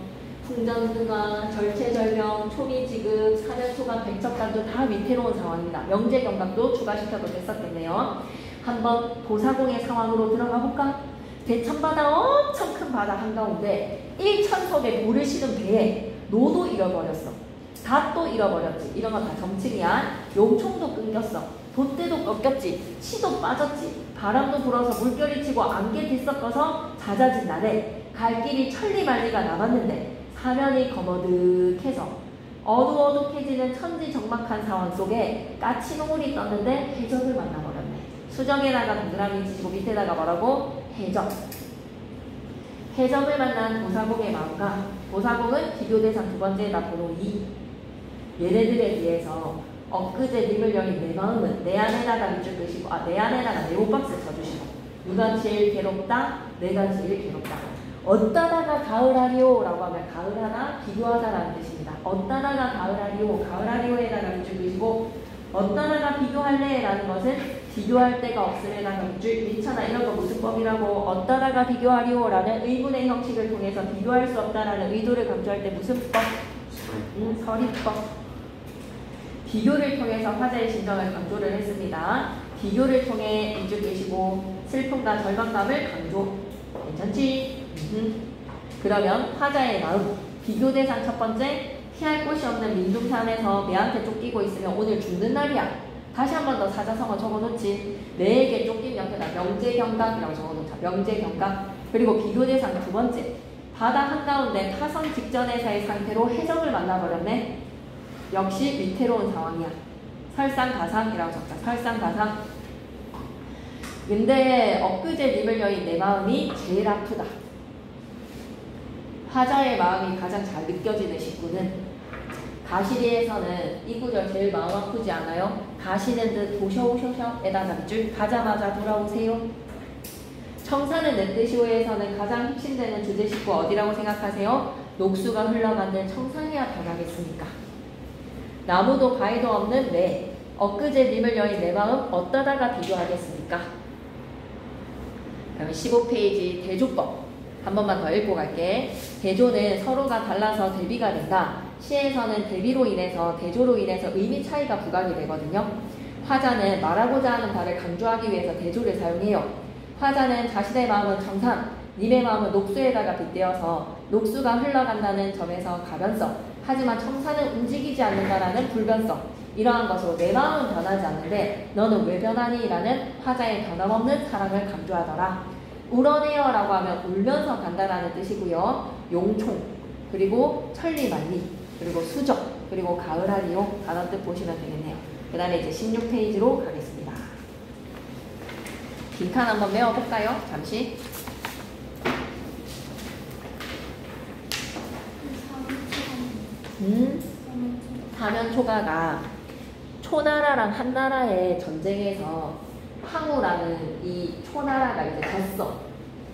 Speaker 1: 풍전등화, 절체절명, 초미지급, 사면초가, 백척간도 다 위태로운 상황입니다. 명제경각도 추가시켜도 됐었겠네요. 한번 도사공의 상황으로 들어가 볼까? 대천바다 엄청 큰 바다 한가운데 1천석에 물을 실은 배에 노도 잃어버렸어. 닷도 잃어버렸지. 이런 거 다 점층이야. 용총도 끊겼어. 돛대도 꺾였지. 치도 빠졌지. 바람도 불어서 물결이 치고 안개 뒤섞어서 잦아진 날에 갈 길이 천리만리가 남았는데 사면이 거머득해서 어두어둑해지는 천지적막한 상황 속에 까치노을이 떴는데 해적을 만나버렸네. 수정에다가 동그라미 치시고 밑에다가 뭐라고? 해적. 해적을 만난 도사공의 마음과 도사공은 비교대상 두 번째에다 번호 2. 얘네들에 비해서 엊그제 님을 여인 내 마음은 내 안에다가 밑줄 끄시고 내 안에다가 네모박스 쳐주시고 누가 제일 괴롭다? 내가 제일 괴롭다. 어따다가 가을하리오 라고 하면 가을하나 비교하다라는 뜻입니다. 어따다가 가을하리오, 가을하리오에다가 밑줄 끄시고 어따다가 비교할래 라는 것은 비교할 데가 없음에다가 밑줄. 미쳐나 이런 거 무슨 법이라고? 어따다가 비교하리오 라는 의문의 형식을 통해서 비교할 수 없다라는 의도를 강조할 때 무슨 법? 서리법. 비교를 통해서 화자의 심정을 강조를 했습니다. 비교를 통해 밑줄 끄시고 슬픔과 절망감을 강조. 괜찮지? 그러면 화자의 마음. 비교 대상 첫 번째. 피할 곳이 없는 민둥산에서 매한테 쫓기고 있으면 오늘 죽는 날이야. 다시 한 번 더 사자성어 적어놓지. 매에게 쫓긴 옆에다 명제경각이라고 적어놓자. 명제경각. 그리고 비교 대상 두 번째. 바다 한가운데 타선 직전에서의 상태로 해적을 만나버렸네. 역시 위태로운 상황이야. 설상가상이라고 적자. 설상가상. 근데 엊그제 님을 여인 내 마음이 제일 아프다. 화자의 마음이 가장 잘 느껴지는 식구는 가시리에서는 이 구절 제일 마음 아프지 않아요? 가시는 듯 도셔오셔셔에다가 밑줄. 가자마자 돌아오세요. 청사는 내 뜻이오에서는 가장 핵심되는 주제 식구 어디라고 생각하세요? 녹수가 흘러가는 청산해야 변하겠습니까? 나무도 바위도 없는 내. 엊그제 님을 여인 내 마음 어떠다가 비교하겠습니까? 다음에 15페이지 대조법. 한 번만 더 읽고 갈게. 대조는 서로가 달라서 대비가 된다. 시에서는 대비로 인해서 대조로 인해서 의미 차이가 부각이 되거든요. 화자는 말하고자 하는 바를 강조하기 위해서 대조를 사용해요. 화자는 자신의 마음은 청산, 님의 마음은 녹수에다가 빗대어서 녹수가 흘러간다는 점에서 가변성, 하지만 청산은 움직이지 않는다라는 불변성, 이러한 것으로 내 마음은 변하지 않는데 너는 왜 변하니? 라는 화자의 변함없는 사랑을 강조하더라. 울어내요 라고 하면 울면서 간다라는 뜻이고요. 용총, 그리고 천리만리, 그리고 수적, 그리고 가을하리요 단어 뜻 보시면 되겠네요. 그 다음에 이제 16페이지로 가겠습니다. 빈칸 한번 메워볼까요? 잠시. 사면초가가 초나라랑 한나라의 전쟁에서 항우라는 이 초나라가 이제 졌어.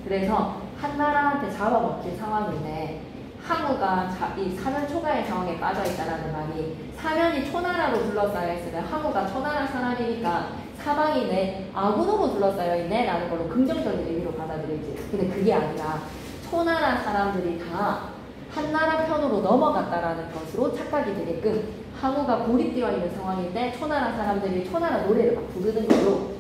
Speaker 1: 그래서 한나라한테 잡아먹힐 상황인데 항우가 이 사면초가의 상황에 빠져있다는 말이 사면이 초나라로 둘러싸여 있으면 항우가 초나라 사람이니까 사방이 내 아군으로 둘러싸여 있네 라는 걸로 긍정적인 의미로 받아들이지. 근데 그게 아니라 초나라 사람들이 다 한나라 편으로 넘어갔다라는 것으로 착각이 되게끔 항우가 고립되어 있는 상황인데 초나라 사람들이 초나라 노래를 막 부르는 걸로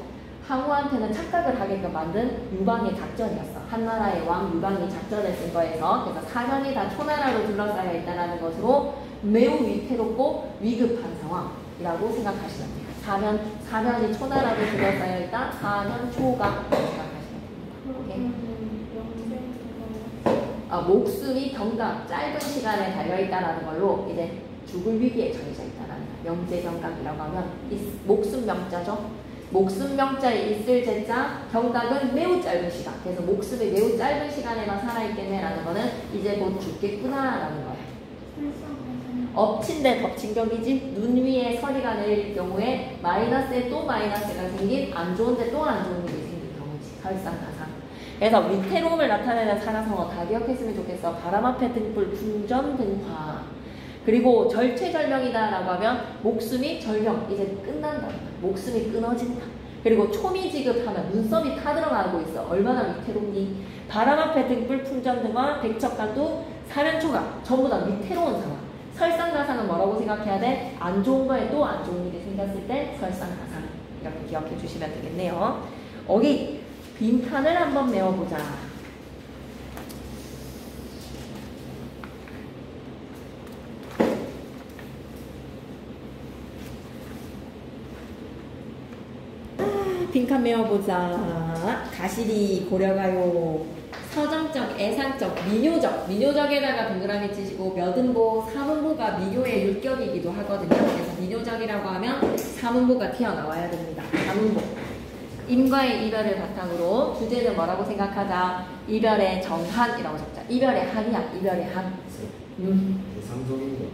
Speaker 1: 항우한테는 착각을 하게끔 만든 유방의 작전이었어. 한나라의 왕 유방이 작전을 쓴 거에서. 그래서 사면이 다 초나라로 둘러싸여 있다는 것으로 매우 위태롭고 위급한 상황이라고 생각하시면 돼요. 사면이 초나라로 둘러싸여 있다. 사면초가 생각하시면 됩니다. 목숨이 경각, 짧은 시간에 달려있다는 걸로 이제 죽을 위기에 처해져 있다는 명제경각이라고 하면 목숨 명자죠. 목숨 명자에 있을 제자, 경각은 매우 짧은 시간. 그래서 목숨이 매우 짧은 시간에만 살아있겠네라는 거는 이제 곧 죽겠구나라는 거야. 엎친 데 덮친 격이지. 눈 위에 서리가 내릴 경우에 마이너스에 또 마이너스가 생긴, 안 좋은데 또 안 좋은 일이 생긴 경우지. 설상가상. 그래서 위태로움을 나타내는 사자성어 다 기억했으면 좋겠어. 바람 앞에 등불, 분전 등화. 그리고 절체절명이다 라고 하면 목숨이 절명, 이제 끝난다. 목숨이 끊어진다. 그리고 초미지급하면 눈썹이 타들어가고 있어. 얼마나 위태롭니? 바람 앞에 등불, 풍전 등화, 백척간도, 사면초가 전부 다 위태로운 상황. 설상가상은 뭐라고 생각해야 돼? 안 좋은 거에 또 안 좋은 일이 생겼을 때 설상가상. 이렇게 기억해 주시면 되겠네요. 여기 빈칸을 한번 메워보자. 빈칸 메워보자. 가시리 고려가요. 서정적, 애상적, 민요적에다가 동그라미 치시고 몇음보, 삼음보가 민요의 율격이기도 하거든요. 그래서 민요적이라고 하면 삼음보가 튀어나와야 됩니다. 삼음보. 임과의 이별을 바탕으로 주제는 뭐라고 생각하자? 이별의 정한이라고 적자. 이별의 한이야. 이별의 한.
Speaker 2: 대상적인 거.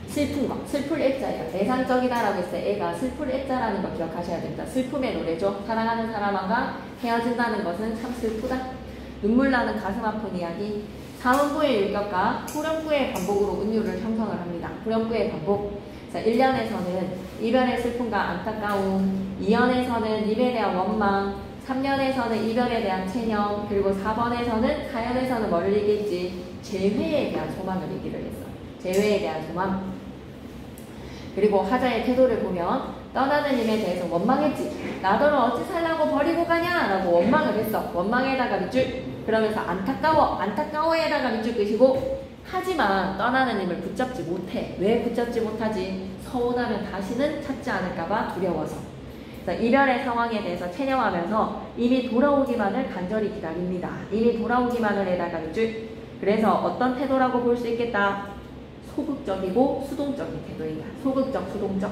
Speaker 1: 슬픈 거. 슬플 애자예요. 대상적이다라고 했어요. 애가 슬플 애자라는 거 기억하셔야 됩니다. 슬픔의 노래죠. 사랑하는 사람과 헤어진다는 것은 참 슬프다. 눈물 나는 가슴 아픈 이야기. 사음부의 율격과 후렴구의 반복으로 은유를 형성을 합니다. 후렴구의 반복. 자, 1년에서는 이별의 슬픔과 안타까움, 2년에서는 입에 대한 원망, 3년에서는 이별에 대한 체념, 그리고 4번에서는 4년에서는 뭐를 얘기했지? 재회에 대한 소망을 얘기를 했어. 재회에 대한 소망. 그리고 하자의 태도를 보면 떠나는 님에 대해서 원망했지. 나더러 어찌 살라고 버리고 가냐? 라고 원망을 했어. 원망에다가 밑줄. 그러면서 안타까워에다가 밑줄 끄시고 하지만 떠나는 님을 붙잡지 못해. 왜 붙잡지 못하지? 서운하면 다시는 찾지 않을까봐 두려워서. 이별의 상황에 대해서 체념하면서 이미 돌아오기만을 간절히 기다립니다. 이미 돌아오기만을 에다가 밑줄. 그래서 어떤 태도라고 볼 수 있겠다? 소극적이고 수동적인 태도이다. 소극적, 수동적.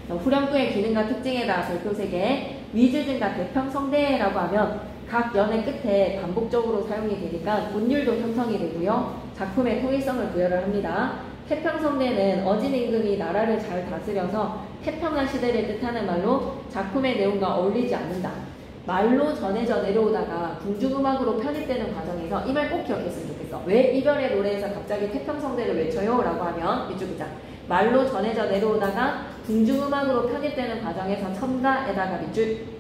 Speaker 1: 후렴구의 기능과 특징에다가 별표 3개. 위즈증과 대평성대라고 하면 각 연의 끝에 반복적으로 사용이 되니까 운율도 형성이 되고요. 작품의 통일성을 부여를 합니다. 태평성대는 어진 임금이 나라를 잘 다스려서 태평한 시대를 뜻하는 말로 작품의 내용과 어울리지 않는다. 말로 전해져 내려오다가 궁중음악으로 편입되는 과정에서 이 말 꼭 기억했으면 좋겠어. 왜 이별의 노래에서 갑자기 태평성대를 외쳐요? 라고 하면 이쪽 기자. 말로 전해져 내려오다가 궁중음악으로 편입되는 과정에서 첨가에다가 밑줄.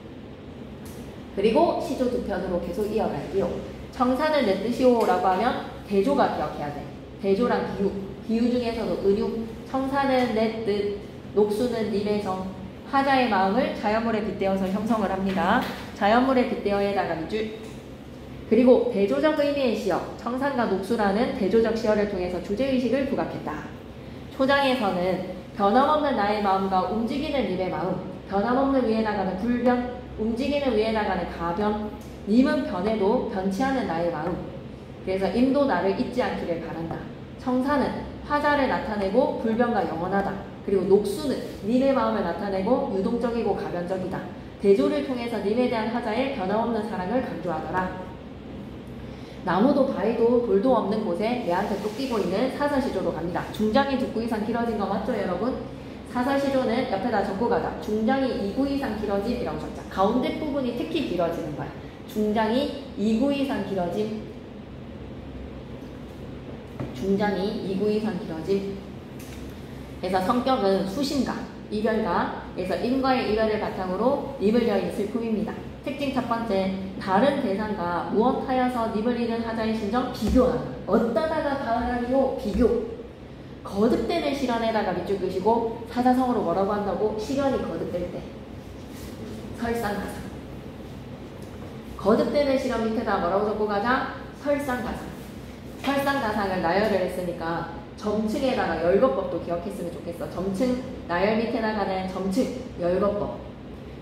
Speaker 1: 그리고 시조 두 편으로 계속 이어갈게요. 청사는 내 뜻이오 라고 하면 대조가 기억해야 돼. 대조랑 기유. 기유 중에서도 은유. 청사는 내 뜻, 녹수는 님의 정. 하자의 마음을 자연물에 빗대어서 형성을 합니다. 자연물에 빗대어에다가 밑줄. 그리고 대조적 의미의 시어. 청산과 녹수라는 대조적 시어를 통해서 주제의식을 부각했다. 초장에서는 변함없는 나의 마음과 움직이는 님의 마음. 변함없는 위에 나가는 불변. 움직이는 위에 나가는 가변. 님은 변해도 변치 않은 나의 마음. 그래서 임도 나를 잊지 않기를 바란다. 청사는 화자를 나타내고 불변과 영원하다. 그리고 녹수는 님의 마음을 나타내고 유동적이고 가변적이다. 대조를 통해서 님에 대한 화자의 변함없는 사랑을 강조하더라. 나무도 바위도 돌도 없는 곳에 매한테 쫓기고 있는 사설시조로 갑니다. 중장이 2구 이상 길어진 거 맞죠 여러분? 사설시조는 옆에다 적고 가자. 중장이 2구 이상 길어짐이라고 적자. 가운데 부분이 특히 길어지는 거야. 중장이 2구 이상 길어짐. 중장이 2구 이상 길어짐. 그래서 성격은 수신가, 이별가. 그래서 인과의 이별을 바탕으로 님을 여인 슬픔입니다. 특징 첫 번째, 다른 대상과 무엇하여서 님을 잃은 하자의 심정 비교하는. 어떠다가 가을하리요 비교. 거듭되는 실현에다가 밑줄 끄시고 사자성어로 뭐라고 한다고? 실현이 거듭될 때 설상가상. 거듭되는 실현 밑에다 뭐라고 적고 가자? 설상가상. 설상가상을 나열을 했으니까 점층에다가 열거법도 기억했으면 좋겠어. 점층 나열 밑에 나가는 점층 열거법.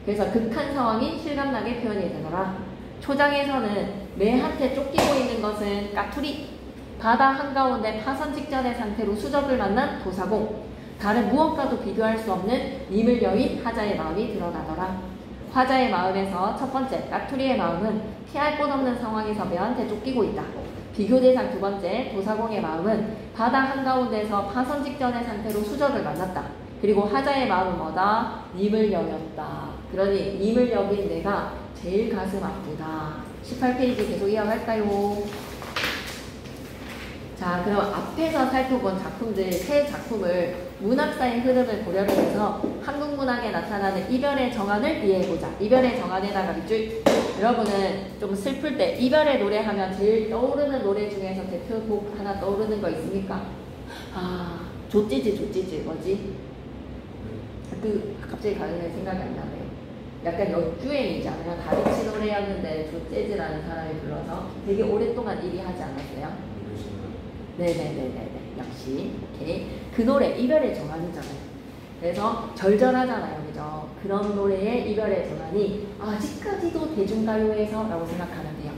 Speaker 1: 그래서 극한 상황이 실감나게 표현이 되더라. 초장에서는 매한테 쫓기고 있는 것은 까투리. 바다 한가운데 파선 직전의 상태로 수적을 만난 도사공. 다른 무엇과도 비교할 수 없는 님을 여인 하자의 마음이 드러나더라. 화자의 마음에서 첫 번째, 까투리의 마음은 피할 곳 없는 상황에서 매한테 쫓기고 있다. 비교 대상 두 번째, 도사공의 마음은 바다 한가운데서 파선 직전의 상태로 수적을 만났다. 그리고 하자의 마음은 뭐다? 님을 여겼다. 그러니 님을 여긴 내가 제일 가슴 아프다. 18페이지 계속 이어갈까요? 자, 그럼 앞에서 살펴본 작품들 세 작품을 문학사의 흐름을 고려를 해서 한국 문학에 나타나는 이별의 정안을 이해해보자. 이별의 정안에다가 밑줄. 여러분은 좀 슬플 때 이별의 노래 하면 제일 떠오르는 노래 중에서 대표곡 하나 떠오르는 거 있습니까? 아, 조찌지 뭐지? 갑자기 가는 생각이 안 나네요. 약간 역주행이잖아요. 다비치 노래였는데 조재즈라는 사람이 불러서 되게 오랫동안 1위 하지 않았어요? 네네네네. 역시 오케이. 그 노래 이별의 정안이잖아요. 그래서 절절하잖아요, 그죠? 그런 노래의 이별의 정안이 아직까지도 대중가요에서 라고 생각하면 돼요.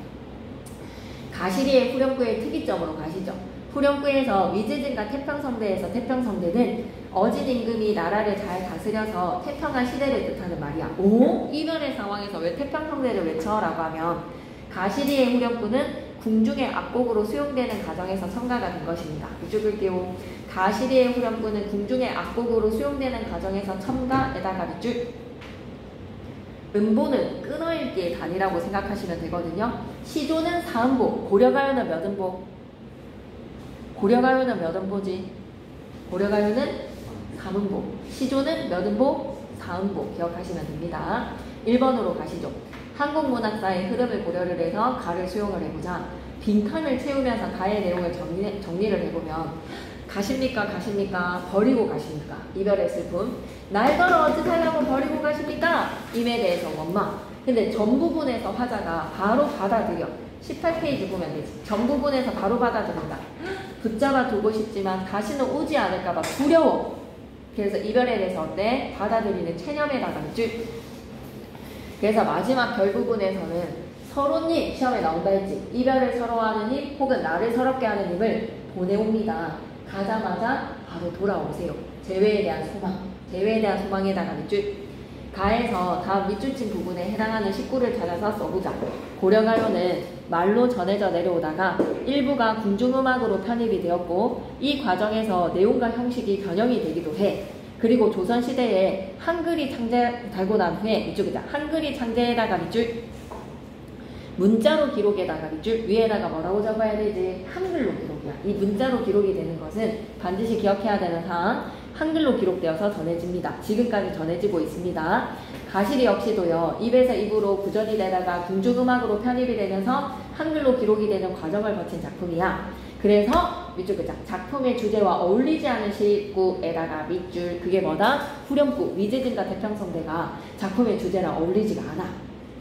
Speaker 1: 가시리의 후렴구의 특이점으로 가시죠. 후렴구에서 위즈진과 태평성대에서 태평성대는 어진 임금이 나라를 잘 다스려서 태평한 시대를 뜻하는 말이야. 오? 이별의 상황에서 왜 태평성대를 외쳐? 라고 하면 가시리의 후렴구는 궁중의 악곡으로 수용되는 가정에서 첨가가 된 것입니다. 밑줄을게요. 가시리의 후렴구는 궁중의 악곡으로 수용되는 가정에서 첨가에다가 밑줄. 음보는 끊어읽기의 단위라고 생각하시면 되거든요. 시조는 사음보, 고려가요는 몇 음보? 고려가요는 몇 음보지? 고려가요는 3음보. 시조는 몇 음보? 4음보. 기억하시면 됩니다. 1번으로 가시죠. 한국 문학사의 흐름을 고려를 해서 가를 수용을 해보자. 빈칸을 채우면서 가의 내용을 정리를 해보면 가십니까? 버리고 가십니까? 이별의 슬픔. 날 걸어 어찌하려고 버리고 가십니까? 임에 대해서 원망. 근데 전 부분에서 화자가 바로 받아들여. 18페이지 보면 되지. 전 부분에서 바로 받아들인다. 붙잡아 두고 싶지만 다시는 오지 않을까봐 두려워. 그래서 이별에 대해서 어때? 받아들이는 체념에다가 줄. 그래서 마지막 결 부분에서는 서로님 시험에 나온다 했지. 이별을 서러워하는 힘 혹은 나를 서럽게 하는 힘을 보내옵니다. 가자마자 바로 돌아오세요. 재회에 대한 소망. 재회에 대한 소망에다가 밑줄. 가에서 다음 밑줄친 부분에 해당하는 식구를 찾아서 써보자. 고려가요는 말로 전해져 내려오다가 일부가 궁중음악으로 편입이 되었고 이 과정에서 내용과 형식이 변형이 되기도 해. 그리고 조선시대에 한글이 달고 난 후에 이쪽이다. 한글이 창제에다가 밑줄. 문자로 기록에다가 밑줄. 위에다가 뭐라고 적어야 되지? 한글로 기록이야. 이 문자로 기록이 되는 것은 반드시 기억해야 되는 사항. 한글로 기록되어서 전해집니다. 지금까지 전해지고 있습니다. 가시리 역시도요. 입에서 입으로 구전이 되다가 궁중음악으로 편입이 되면서 한글로 기록이 되는 과정을 거친 작품이야. 그래서 밑줄 끄자. 작품의 주제와 어울리지 않은 시구에다가 밑줄. 그게 뭐다? 후렴구. 위즈진과 태평성대가 작품의 주제랑 어울리지가 않아.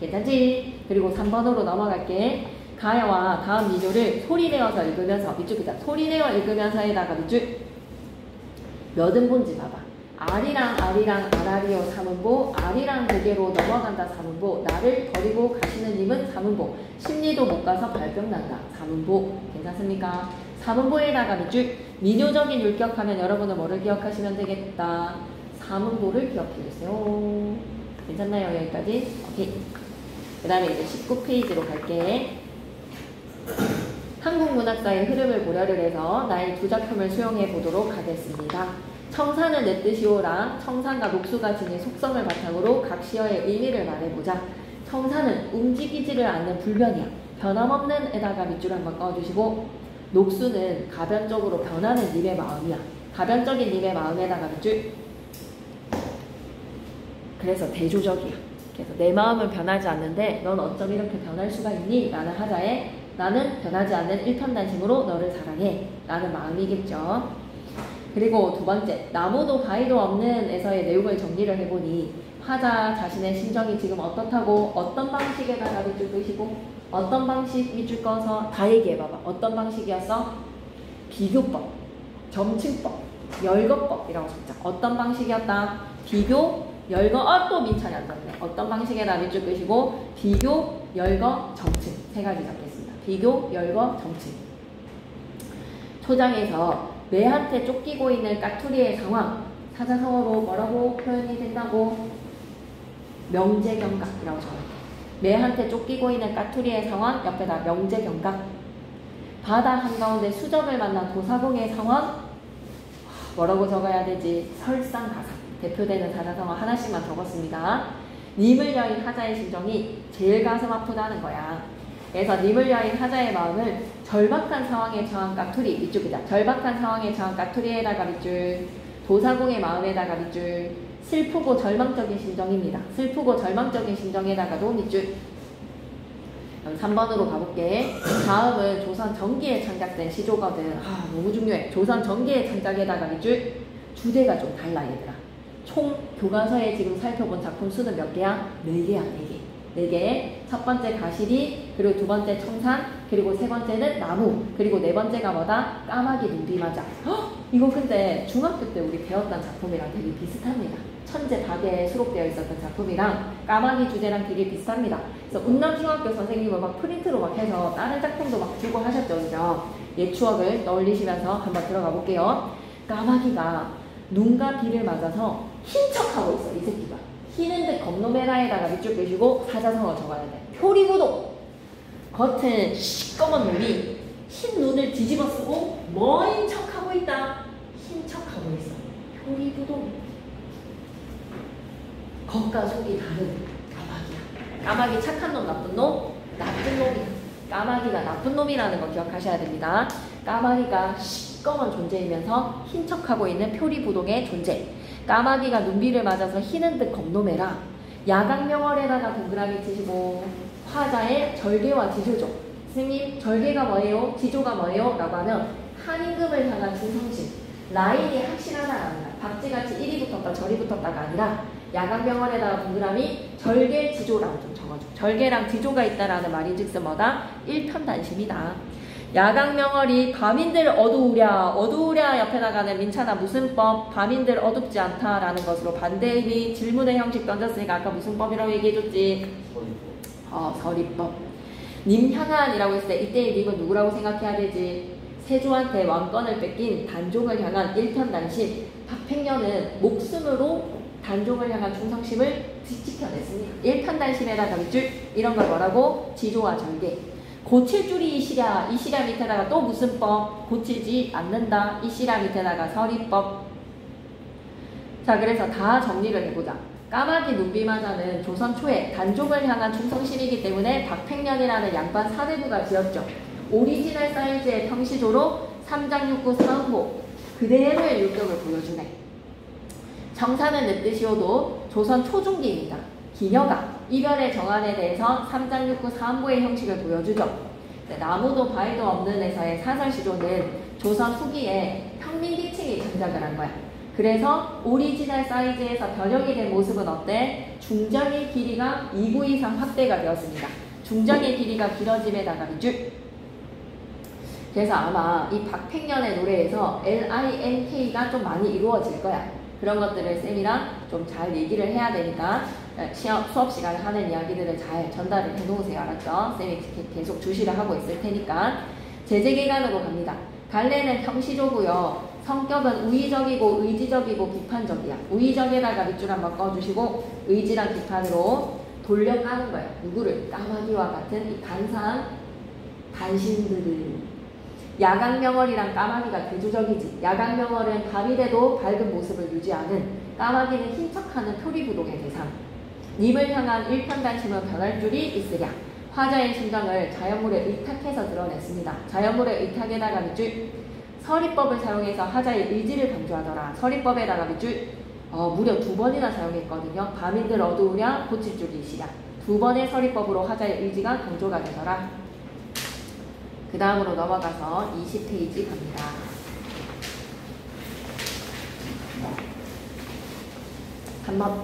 Speaker 1: 괜찮지? 그리고 3번으로 넘어갈게. 가야와 다음 민요를 소리내어서 읽으면서 밑줄 끄자. 소리내어 읽으면서에다가 밑줄. 몇 음보인지 봐봐. 아리랑 아라리오 3음보. 아리랑 고개로 넘어간다 3음보. 나를 버리고 가시는 님은 3음보. 심리도 못 가서 발병 난다 3음보. 괜찮습니까? 3음보에다가 밑줄. 민요적인 율격하면 여러분은 뭐를 기억하시면 되겠다. 3음보를 기억해주세요. 괜찮나요? 여기까지? 오케이. 그 다음에 이제 19페이지로 갈게. 한국 문학사의 흐름을 고려를 해서 나의 두 작품을 수용해 보도록 하겠습니다. 청산을 내 뜻이오랑 청산과 녹수가 지닌 속성을 바탕으로 각 시어의 의미를 말해보자. 청산은 움직이지를 않는 불변이야. 변함없는 에다가 밑줄 한번 꺼주시고, 녹수는 가변적으로 변하는 님의 마음이야. 가변적인 님의 마음에다가 밑줄. 그래서 대조적이야. 그래서 내 마음은 변하지 않는데 넌 어쩜 이렇게 변할 수가 있니? 라는 하자에 나는 변하지 않는 일편단심으로 너를 사랑해 라는 마음이겠죠. 그리고 두 번째, 나무도 바위도 없는 에서의 내용을 정리를 해보니 화자 자신의 심정이 지금 어떻다고 어떤 방식에다가 밑줄 끄시고 어떤 방식 밑줄 꺼서 다 얘기해봐봐. 어떤 방식이었어? 비교법, 점층법, 열거법이라고 적자. 어떤 방식이었다? 비교, 열거, 또 민찬이 안 잡네. 어떤 방식에다 밑줄 끄시고 비교, 열거, 점층 세 가지 잡겠습니다. 비교, 열거, 점층. 초장에서 매한테 쫓기고 있는 까투리의 상황, 사자성어로 뭐라고 표현이 된다고? 명제경각이라고 적을게요. 매한테 쫓기고 있는 까투리의 상황, 옆에다 명제경각. 바다 한가운데 수정을 만난 도사공의 상황, 뭐라고 적어야 되지? 설상가상. 대표되는 사자성어 하나씩만 적었습니다. 님을 여인 하자의 심정이 제일 가슴 아프다는 거야. 그래서 님을 여인 하자의 마음을 절박한 상황에 처한 까투리, 밑줄 그자. 절박한 상황에 처한 까투리에다가 밑줄, 도사공의 마음에다가 밑줄, 슬프고 절망적인 심정입니다. 슬프고 절망적인 심정에다가도 밑줄. 그럼 3번으로 가볼게. 다음은 조선 전기에 창작된 시조거든. 너무 중요해. 조선 전기의 창작에다가 밑줄. 주제가 좀 달라 얘들아. 총 교과서에 지금 살펴본 작품 수는 몇 개야? 4개야, 4개. 4개. 첫 번째 가시리, 그리고 두 번째 청산, 그리고 세 번째는 나무, 그리고 네 번째가 뭐다? 까마귀 눈비맞아. 이거 근데 중학교 때 우리 배웠던 작품이랑 되게 비슷합니다. 천재 박애에 수록되어 있었던 작품이랑 까마귀 주제랑 되게 비슷합니다. 그래서 운남중학교 선생님은 막 프린트로 막 해서 다른 작품도 막 주고 하셨죠, 그죠? 옛 추억을 떠올리시면서 한번 들어가 볼게요. 까마귀가 눈과 비를 맞아서 흰 척하고 있어, 이 새끼가. 흰은 듯 겁노메라에다가 밑줄 끄시고 사자성어 적어야 돼. 표리구동. 겉은 시꺼먼 눈이 흰 눈을 뒤집어 쓰고 뭐인 척하고 있다. 흰 척하고 있어. 표리구동. 겉과 속이 다른 까마귀야. 까마귀 착한 놈, 나쁜 놈? 나쁜 놈이야. 까마귀가 나쁜 놈이라는 거 기억하셔야 됩니다. 까마귀가 시꺼먼 존재이면서 흰 척하고 있는 표리부동의 존재. 까마귀가 눈비를 맞아서 희는 듯 겁노매라. 야강명월에다가 동그라미 치시고 화자의 절개와 지조죠. 스님, 절개가 뭐예요? 지조가 뭐예요? 라고 하면 한임금을 향한 충성심. 라인이 확실하다라는 거야. 박쥐같이 이리 붙었다 저리 붙었다가 아니라 야강명월에다가 동그라미 절개 지조라고 좀 적어줘. 절개랑 지조가 있다라는 말인즉슨 뭐다? 일편단심이다. 야강명월이 밤인들 어두우랴. 어두우랴 옆에다가는 민찬아 무슨 법? 밤인들 어둡지 않다라는 것으로 반대의 질문의 형식 던졌으니까 아까 무슨 법이라고 얘기해줬지? 서리법. 님향한이라고 했을 때 이때의 님은 누구라고 생각해야 되지? 세조한테 왕권을 뺏긴 단종을 향한 일편단심. 박팽년은 목숨으로 단종을 향한 충성심을 지켜냈습니다. 일편단심에다가 밑줄 이런 걸 뭐라고? 지조와 절개. 고칠 줄이 이시랴. 이시랴 밑에다가 또 무슨 법? 고치지 않는다. 이시랴 밑에다가 서리법. 자, 그래서 다 정리를 해보자. 까마귀 눈비마자는 조선 초에 단종을 향한 충성심이기 때문에 박팽년이라는 양반 사대부가 지었죠. 오리지널 사이즈의 평시조로 3장 6구 4음보 그대로의 율격을 보여주네. 정사는 내 뜻이어도 조선 초중기입니다. 기녀가 이별의 정안에 대해서 3장 6구 4음보의 형식을 보여주죠. 나무도 바위도 없는 에서의 사설시조는 조선 후기에 평민기층이 창작을 한 거야. 그래서 오리지널 사이즈에서 변형이 된 모습은 어때? 중장의 길이가 2구 이상 확대가 되었습니다. 중장의 길이가 길어짐에다가 밑줄. 그래서 아마 이 박팽년의 노래에서 LINK가 좀 많이 이루어질 거야. 그런 것들을 쌤이랑 좀 잘 얘기를 해야 되니까 수업 시간에 하는 이야기들을 잘 전달을 해놓으세요. 알았죠? 쌤이 계속 주시를 하고 있을 테니까. 제재기간으로 갑니다. 갈래는 평시조고요. 성격은 우의적이고 의지적이고 비판적이야. 우의적에다가 밑줄 한번 꺼주시고 의지랑 비판으로 돌려가는 거예요. 누구를? 까마귀와 같은 이 간사한 간신들을 야광명월이랑 까마귀가 대조적이지. 야광명월은 밤이 돼도 밝은 모습을 유지하는, 까마귀는 힘 척하는 표리부동의 대상. 님을 향한 일편단심은 변할 줄이 있으랴. 화자의 심정을 자연물에 의탁해서 드러냈습니다. 자연물의 의탁에다가 밑줄 서리법을 사용해서 화자의 의지를 강조하더라. 서리법에다가 밑줄 무려 2번이나 사용했거든요. 밤인들 어두우랴 고칠 줄이 있으랴. 2번의 서리법으로 화자의 의지가 강조가 되더라. 그 다음으로 넘어가서 20페이지 갑니다. 한번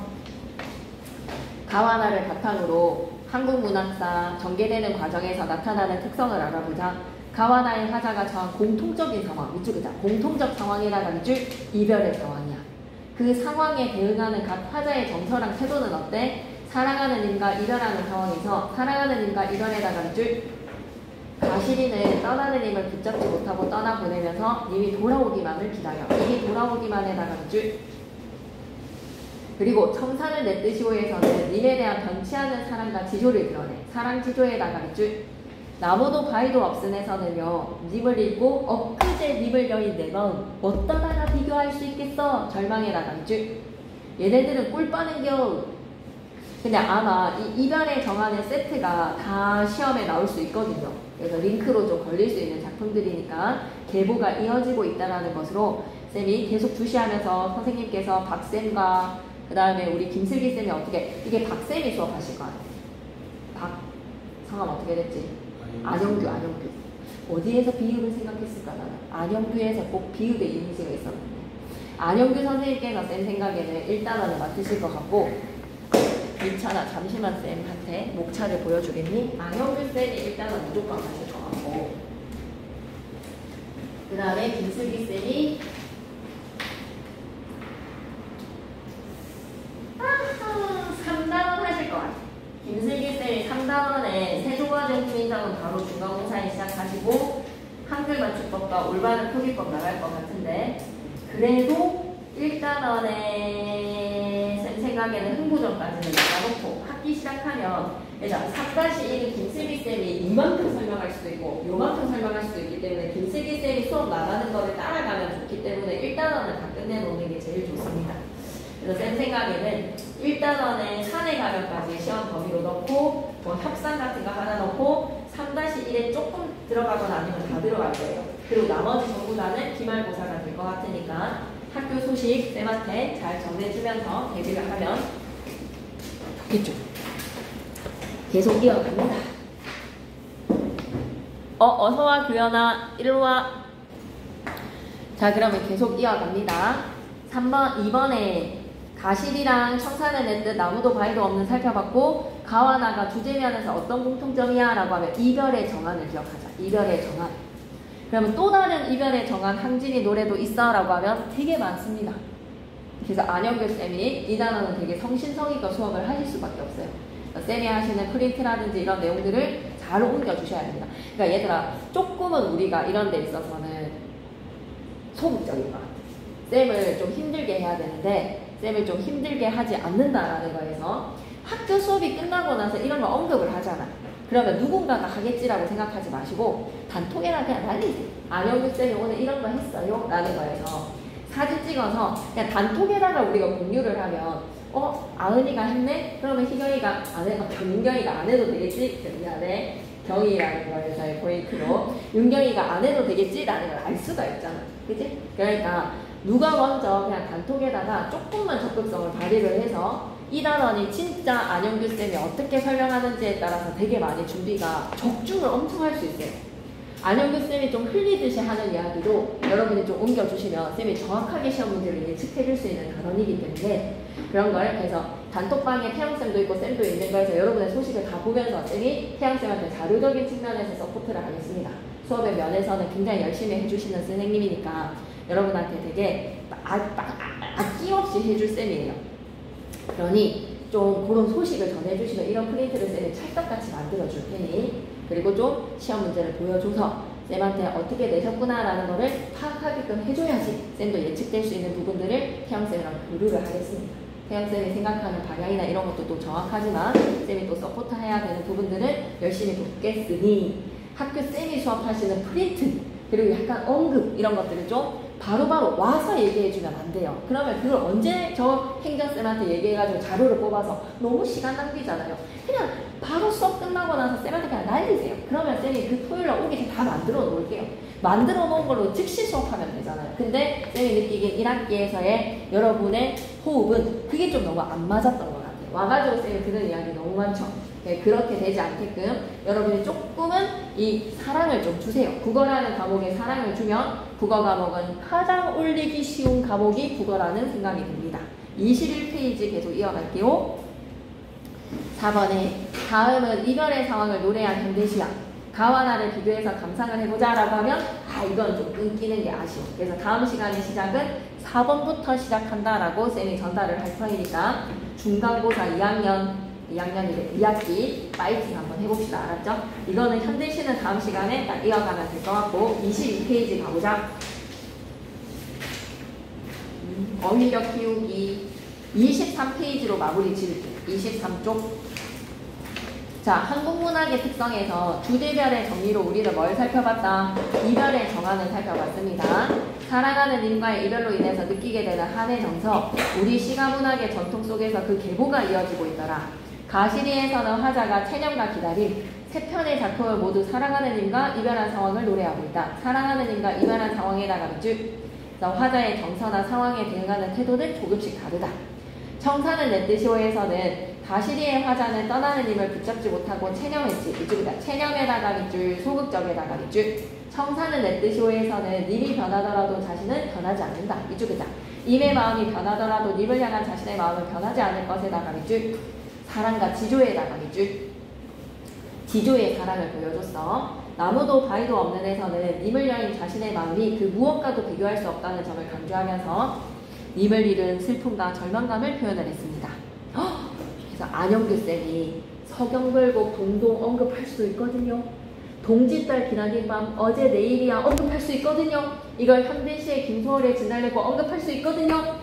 Speaker 1: 가와나를 바탕으로 한국 문학사 전개되는 과정에서 나타나는 특성을 알아보자. 가와나의 화자가 처한 공통적인 상황, 밑줄이자 공통적 상황이라가 밑줄 이별의 상황이야. 그 상황에 대응하는 각 화자의 정서랑 태도는 어때? 사랑하는 님과 이별하는 상황에서 사랑하는 님과 이별에다가 밑줄 가시리는 떠나는 님을 붙잡지 못하고 떠나보내면서 님이 돌아오기만을 기다려. 님이 돌아오기만에다가 밑줄 그리고 청산을 냈듯이오에서는 님에 대한 변치 않은 사랑과 지조를 드러내. 사랑 지조에다가 밑줄 나무도 바위도 없으네서는요. 님을 읽고 엊그제 님을 여인 내 마음 어떠다가 비교할 수 있겠어. 절망에다가 밑줄 얘네들은 꿀 빠는겨. 근데 아마 이 이별에 정하는 세트가 다 시험에 나올 수 있거든요. 그래서 링크로 좀 걸릴 수 있는 작품들이니까 계보가 이어지고 있다는 것으로 쌤이 계속 주시하면서 선생님께서 박쌤과 그 다음에 우리 김슬기쌤이 어떻게 이게 박쌤이 수업하실 거야. 성함 어떻게 됐지? 안영규. 어디에서 비유를 생각했을까 나는. 안영규에서 꼭 비유대 이미지가 있었는데 안영규 선생님께서 쌤 생각에는 1단원을 맡으실 것 같고 괜찮아. 잠시만 쌤한테 목차를 보여주겠니? 안영규 쌤이 1단원 무조건 하실 것 같고 그 다음에 김슬기 쌤이 3단원 하실 것 같아. 김슬기 쌤이 3단원에 세조과정 투인상은 바로 중간고사에 시작하시고 한글 맞춤법과 올바른 표기법 나갈 것 같은데 그래도 1단원에 쌤 생각에는 흥부전까지는 나가놓고 학기 시작하면 일단 3-1은 김슬기 쌤이 이만큼 설명할 수도 있고 요만큼 설명할 수도 있기 때문에 김슬기 쌤이 수업 나가는 거를 따라가면 좋기 때문에 1단원을 다 끝내놓는 게 제일 좋습니다. 그래서 쌤 생각에는 1단원에 산에 가면까지 시험 범위로 넣고 뭐 협상 같은 거 하나 넣고 3-1에 조금 들어가거나 아니면 다 들어갈 거예요. 그리고 나머지 전부 다는 기말고사가 될 것 같으니까 학교 소식 쌤한테 잘 전해주면서 대비를 하면 좋겠죠. 계속 이어갑니다. 어서와 규현아 일로와. 자 그러면 계속 이어갑니다. 2번에 가실이랑 청산을 낸 듯 나무도 바위도 없는 살펴봤고 가와나가 주제면에서 어떤 공통점이야? 라고 하면 이별의 정한을 기억하자. 이별의 정한. 그러면 또 다른 이별의 정한 항진이 노래도 있어? 라고 하면 되게 많습니다. 그래서 안영규 쌤이 이 단어는 되게 성신성의껏 수업을 하실 수밖에 없어요. 그러니까 쌤이 하시는 프린트라든지 이런 내용들을 잘 옮겨주셔야 됩니다. 그러니까 얘들아 조금은 우리가 이런 데 있어서는 소극적인 것 같아요. 쌤을 좀 힘들게 해야 되는데 쌤을 좀 힘들게 하지 않는다라는 거에서 학교 수업이 끝나고 나서 이런 거 언급을 하잖아. 그러면 누군가가 하겠지라고 생각하지 마시고 단톡에나 그냥 날리세요. 안영규 쌤이 오늘 이런 거 했어요? 라는 거에서 사진 찍어서 그냥 단톡에다가 우리가 공유를 하면 아은이가 했네? 그러면 희경이가 안 해, 윤경이가 안 해도 되겠지? 미안해. 경이라는 거에서의 포인트로 윤경이가 안 해도 되겠지? 라는 걸 알 수가 있잖아. 그치? 그러니까 누가 먼저 그냥 단톡에다가 조금만 적극성을 발휘를 해서 이 단원이 진짜 안영규 쌤이 어떻게 설명하는지에 따라서 되게 많이 준비가 적중을 엄청 할 수 있어요. 안영규 쌤이 좀 흘리듯이 하는 이야기도 여러분이 좀 옮겨주시면 쌤이 정확하게 시험 문제를 예측해줄 수 있는 단원이기 때문에 그런 걸 그래서 단톡방에 태영쌤도 있고 쌤도 있는 거에서 여러분의 소식을 다 보면서 쌤이 태영쌤한테 자료적인 측면에서 서포트를 하겠습니다. 수업의 면에서는 굉장히 열심히 해주시는 선생님이니까 여러분한테 되게 아낌없이 해줄 쌤이에요. 그러니 좀 그런 소식을 전해주시면 이런 프린트를 쌤이 찰떡같이 만들어줄 테니 그리고 좀 시험 문제를 보여줘서 쌤한테 어떻게 내셨구나라는 거를 파악하게끔 해줘야지 쌤도 예측될 수 있는 부분들을 태영쌤이랑 교류를 하겠습니다. 태영쌤이 생각하는 방향이나 이런 것도 또 정확하지만 쌤이 또 서포트해야 되는 부분들을 열심히 돕겠으니 학교 쌤이 수업하시는 프린트 그리고 약간 언급 이런 것들을 좀 바로바로 와서 얘기해주면 안 돼요. 그러면 그걸 언제 저 행정쌤한테 얘기해가지고 자료를 뽑아서 너무 시간 낭비잖아요. 그냥 바로 수업 끝나고 나서 쌤한테 그냥 날리세요. 그러면 쌤이 그 토요일날 오기 전에 다 만들어 놓을게요. 만들어 놓은 걸로 즉시 수업하면 되잖아요. 근데 쌤이 느끼기엔 1학기에서의 여러분의 호흡은 그게 좀 너무 안 맞았던 것 같아요. 와가지고 쌤이 듣는 이야기 너무 많죠. 네, 그렇게 되지 않게끔 여러분이 조금은 이 사랑을 좀 주세요. 국어라는 과목에 사랑을 주면 국어 과목은 가장 올리기 쉬운 과목이 국어라는 생각이 듭니다. 21페이지 계속 이어갈게요. 4번에 다음은 이별의 상황을 노래한 현대시야. 가와 나를 비교해서 감상을 해보자 라고 하면 이건 좀 끊기는 게 아쉬워. 그래서 다음 시간의 시작은 4번부터 시작한다 라고 쌤이 전달을 할 터이니까 중간고사 2학기 파이팅 한번 해봅시다. 알았죠? 이거는 현대시는 다음 시간에 딱 이어가면 될 것 같고 22페이지 가보자. 어휘력 키우기 23페이지로 마무리 지을게요. 23쪽. 자, 한국문학의 특성에서 주제별의 정리로 우리는 뭘 살펴봤다? 이별의 정한을 살펴봤습니다. 사랑하는 님과의 이별로 인해서 느끼게 되는 한의 정서, 우리 시가문학의 전통 속에서 그 계보가 이어지고 있더라. 가시리에서는 화자가 체념과 기다림, 세 편의 작품을 모두 사랑하는 님과 이별한 상황을 노래하고 있다. 사랑하는 님과 이별한 상황에다가 화자의 정서나 상황에 대응하는 태도는 조금씩 다르다. 청사는 내 뜻이오에서는 가시리의 화자는 떠나는 님을 붙잡지 못하고 체념했지. 이쪽이다. 체념에다가 밑줄, 소극적에다가 밑줄. 청사는 내 뜻이오에서는 님이 변하더라도 자신은 변하지 않는다. 이쪽이다. 님의 마음이 변하더라도 님을 향한 자신의 마음은 변하지 않을 것에다가 밑줄. 사랑과 지조에다가 밑줄. 지조의 사랑을 보여줬어. 나무도 바위도 없는 데서는 님을 향한 자신의 마음이 그 무엇과도 비교할 수 없다는 점을 강조하면서 님을 잃은 슬픔과 절망감을 표현을 했습니다. 그래서 안영규쌤이 서경별곡 동동 언급할 수 있거든요. 동짓달 기나긴 밤 어제 내일이야 언급할 수 있거든요. 이걸 현대시의 김소월의 진달래꽃 언급할 수 있거든요.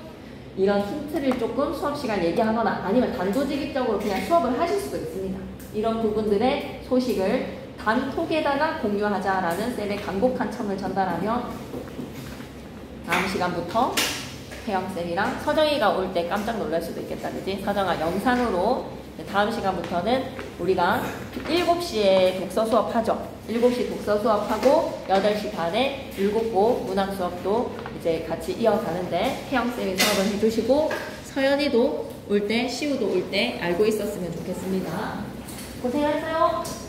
Speaker 1: 이런 힌트를 조금 수업시간 얘기하거나 아니면 단도직입적으로 그냥 수업을 하실 수도 있습니다. 이런 부분들의 소식을 단톡에다가 공유하자라는 쌤의 간곡한 청을 전달하며 다음 시간부터 혜영쌤이랑 서정이가 올 때 깜짝 놀랄 수도 있겠다. 그지? 서정아 영상으로 다음 시간부터는 우리가 7시에 독서 수업하죠. 7시 독서 수업하고 8시 반에 율곡고 문학 수업도 이제 같이 이어가는데 혜영쌤이 수업을 해주시고 서연이도 올 때, 시우도 올 때 알고 있었으면 좋겠습니다. 고생하셨어요.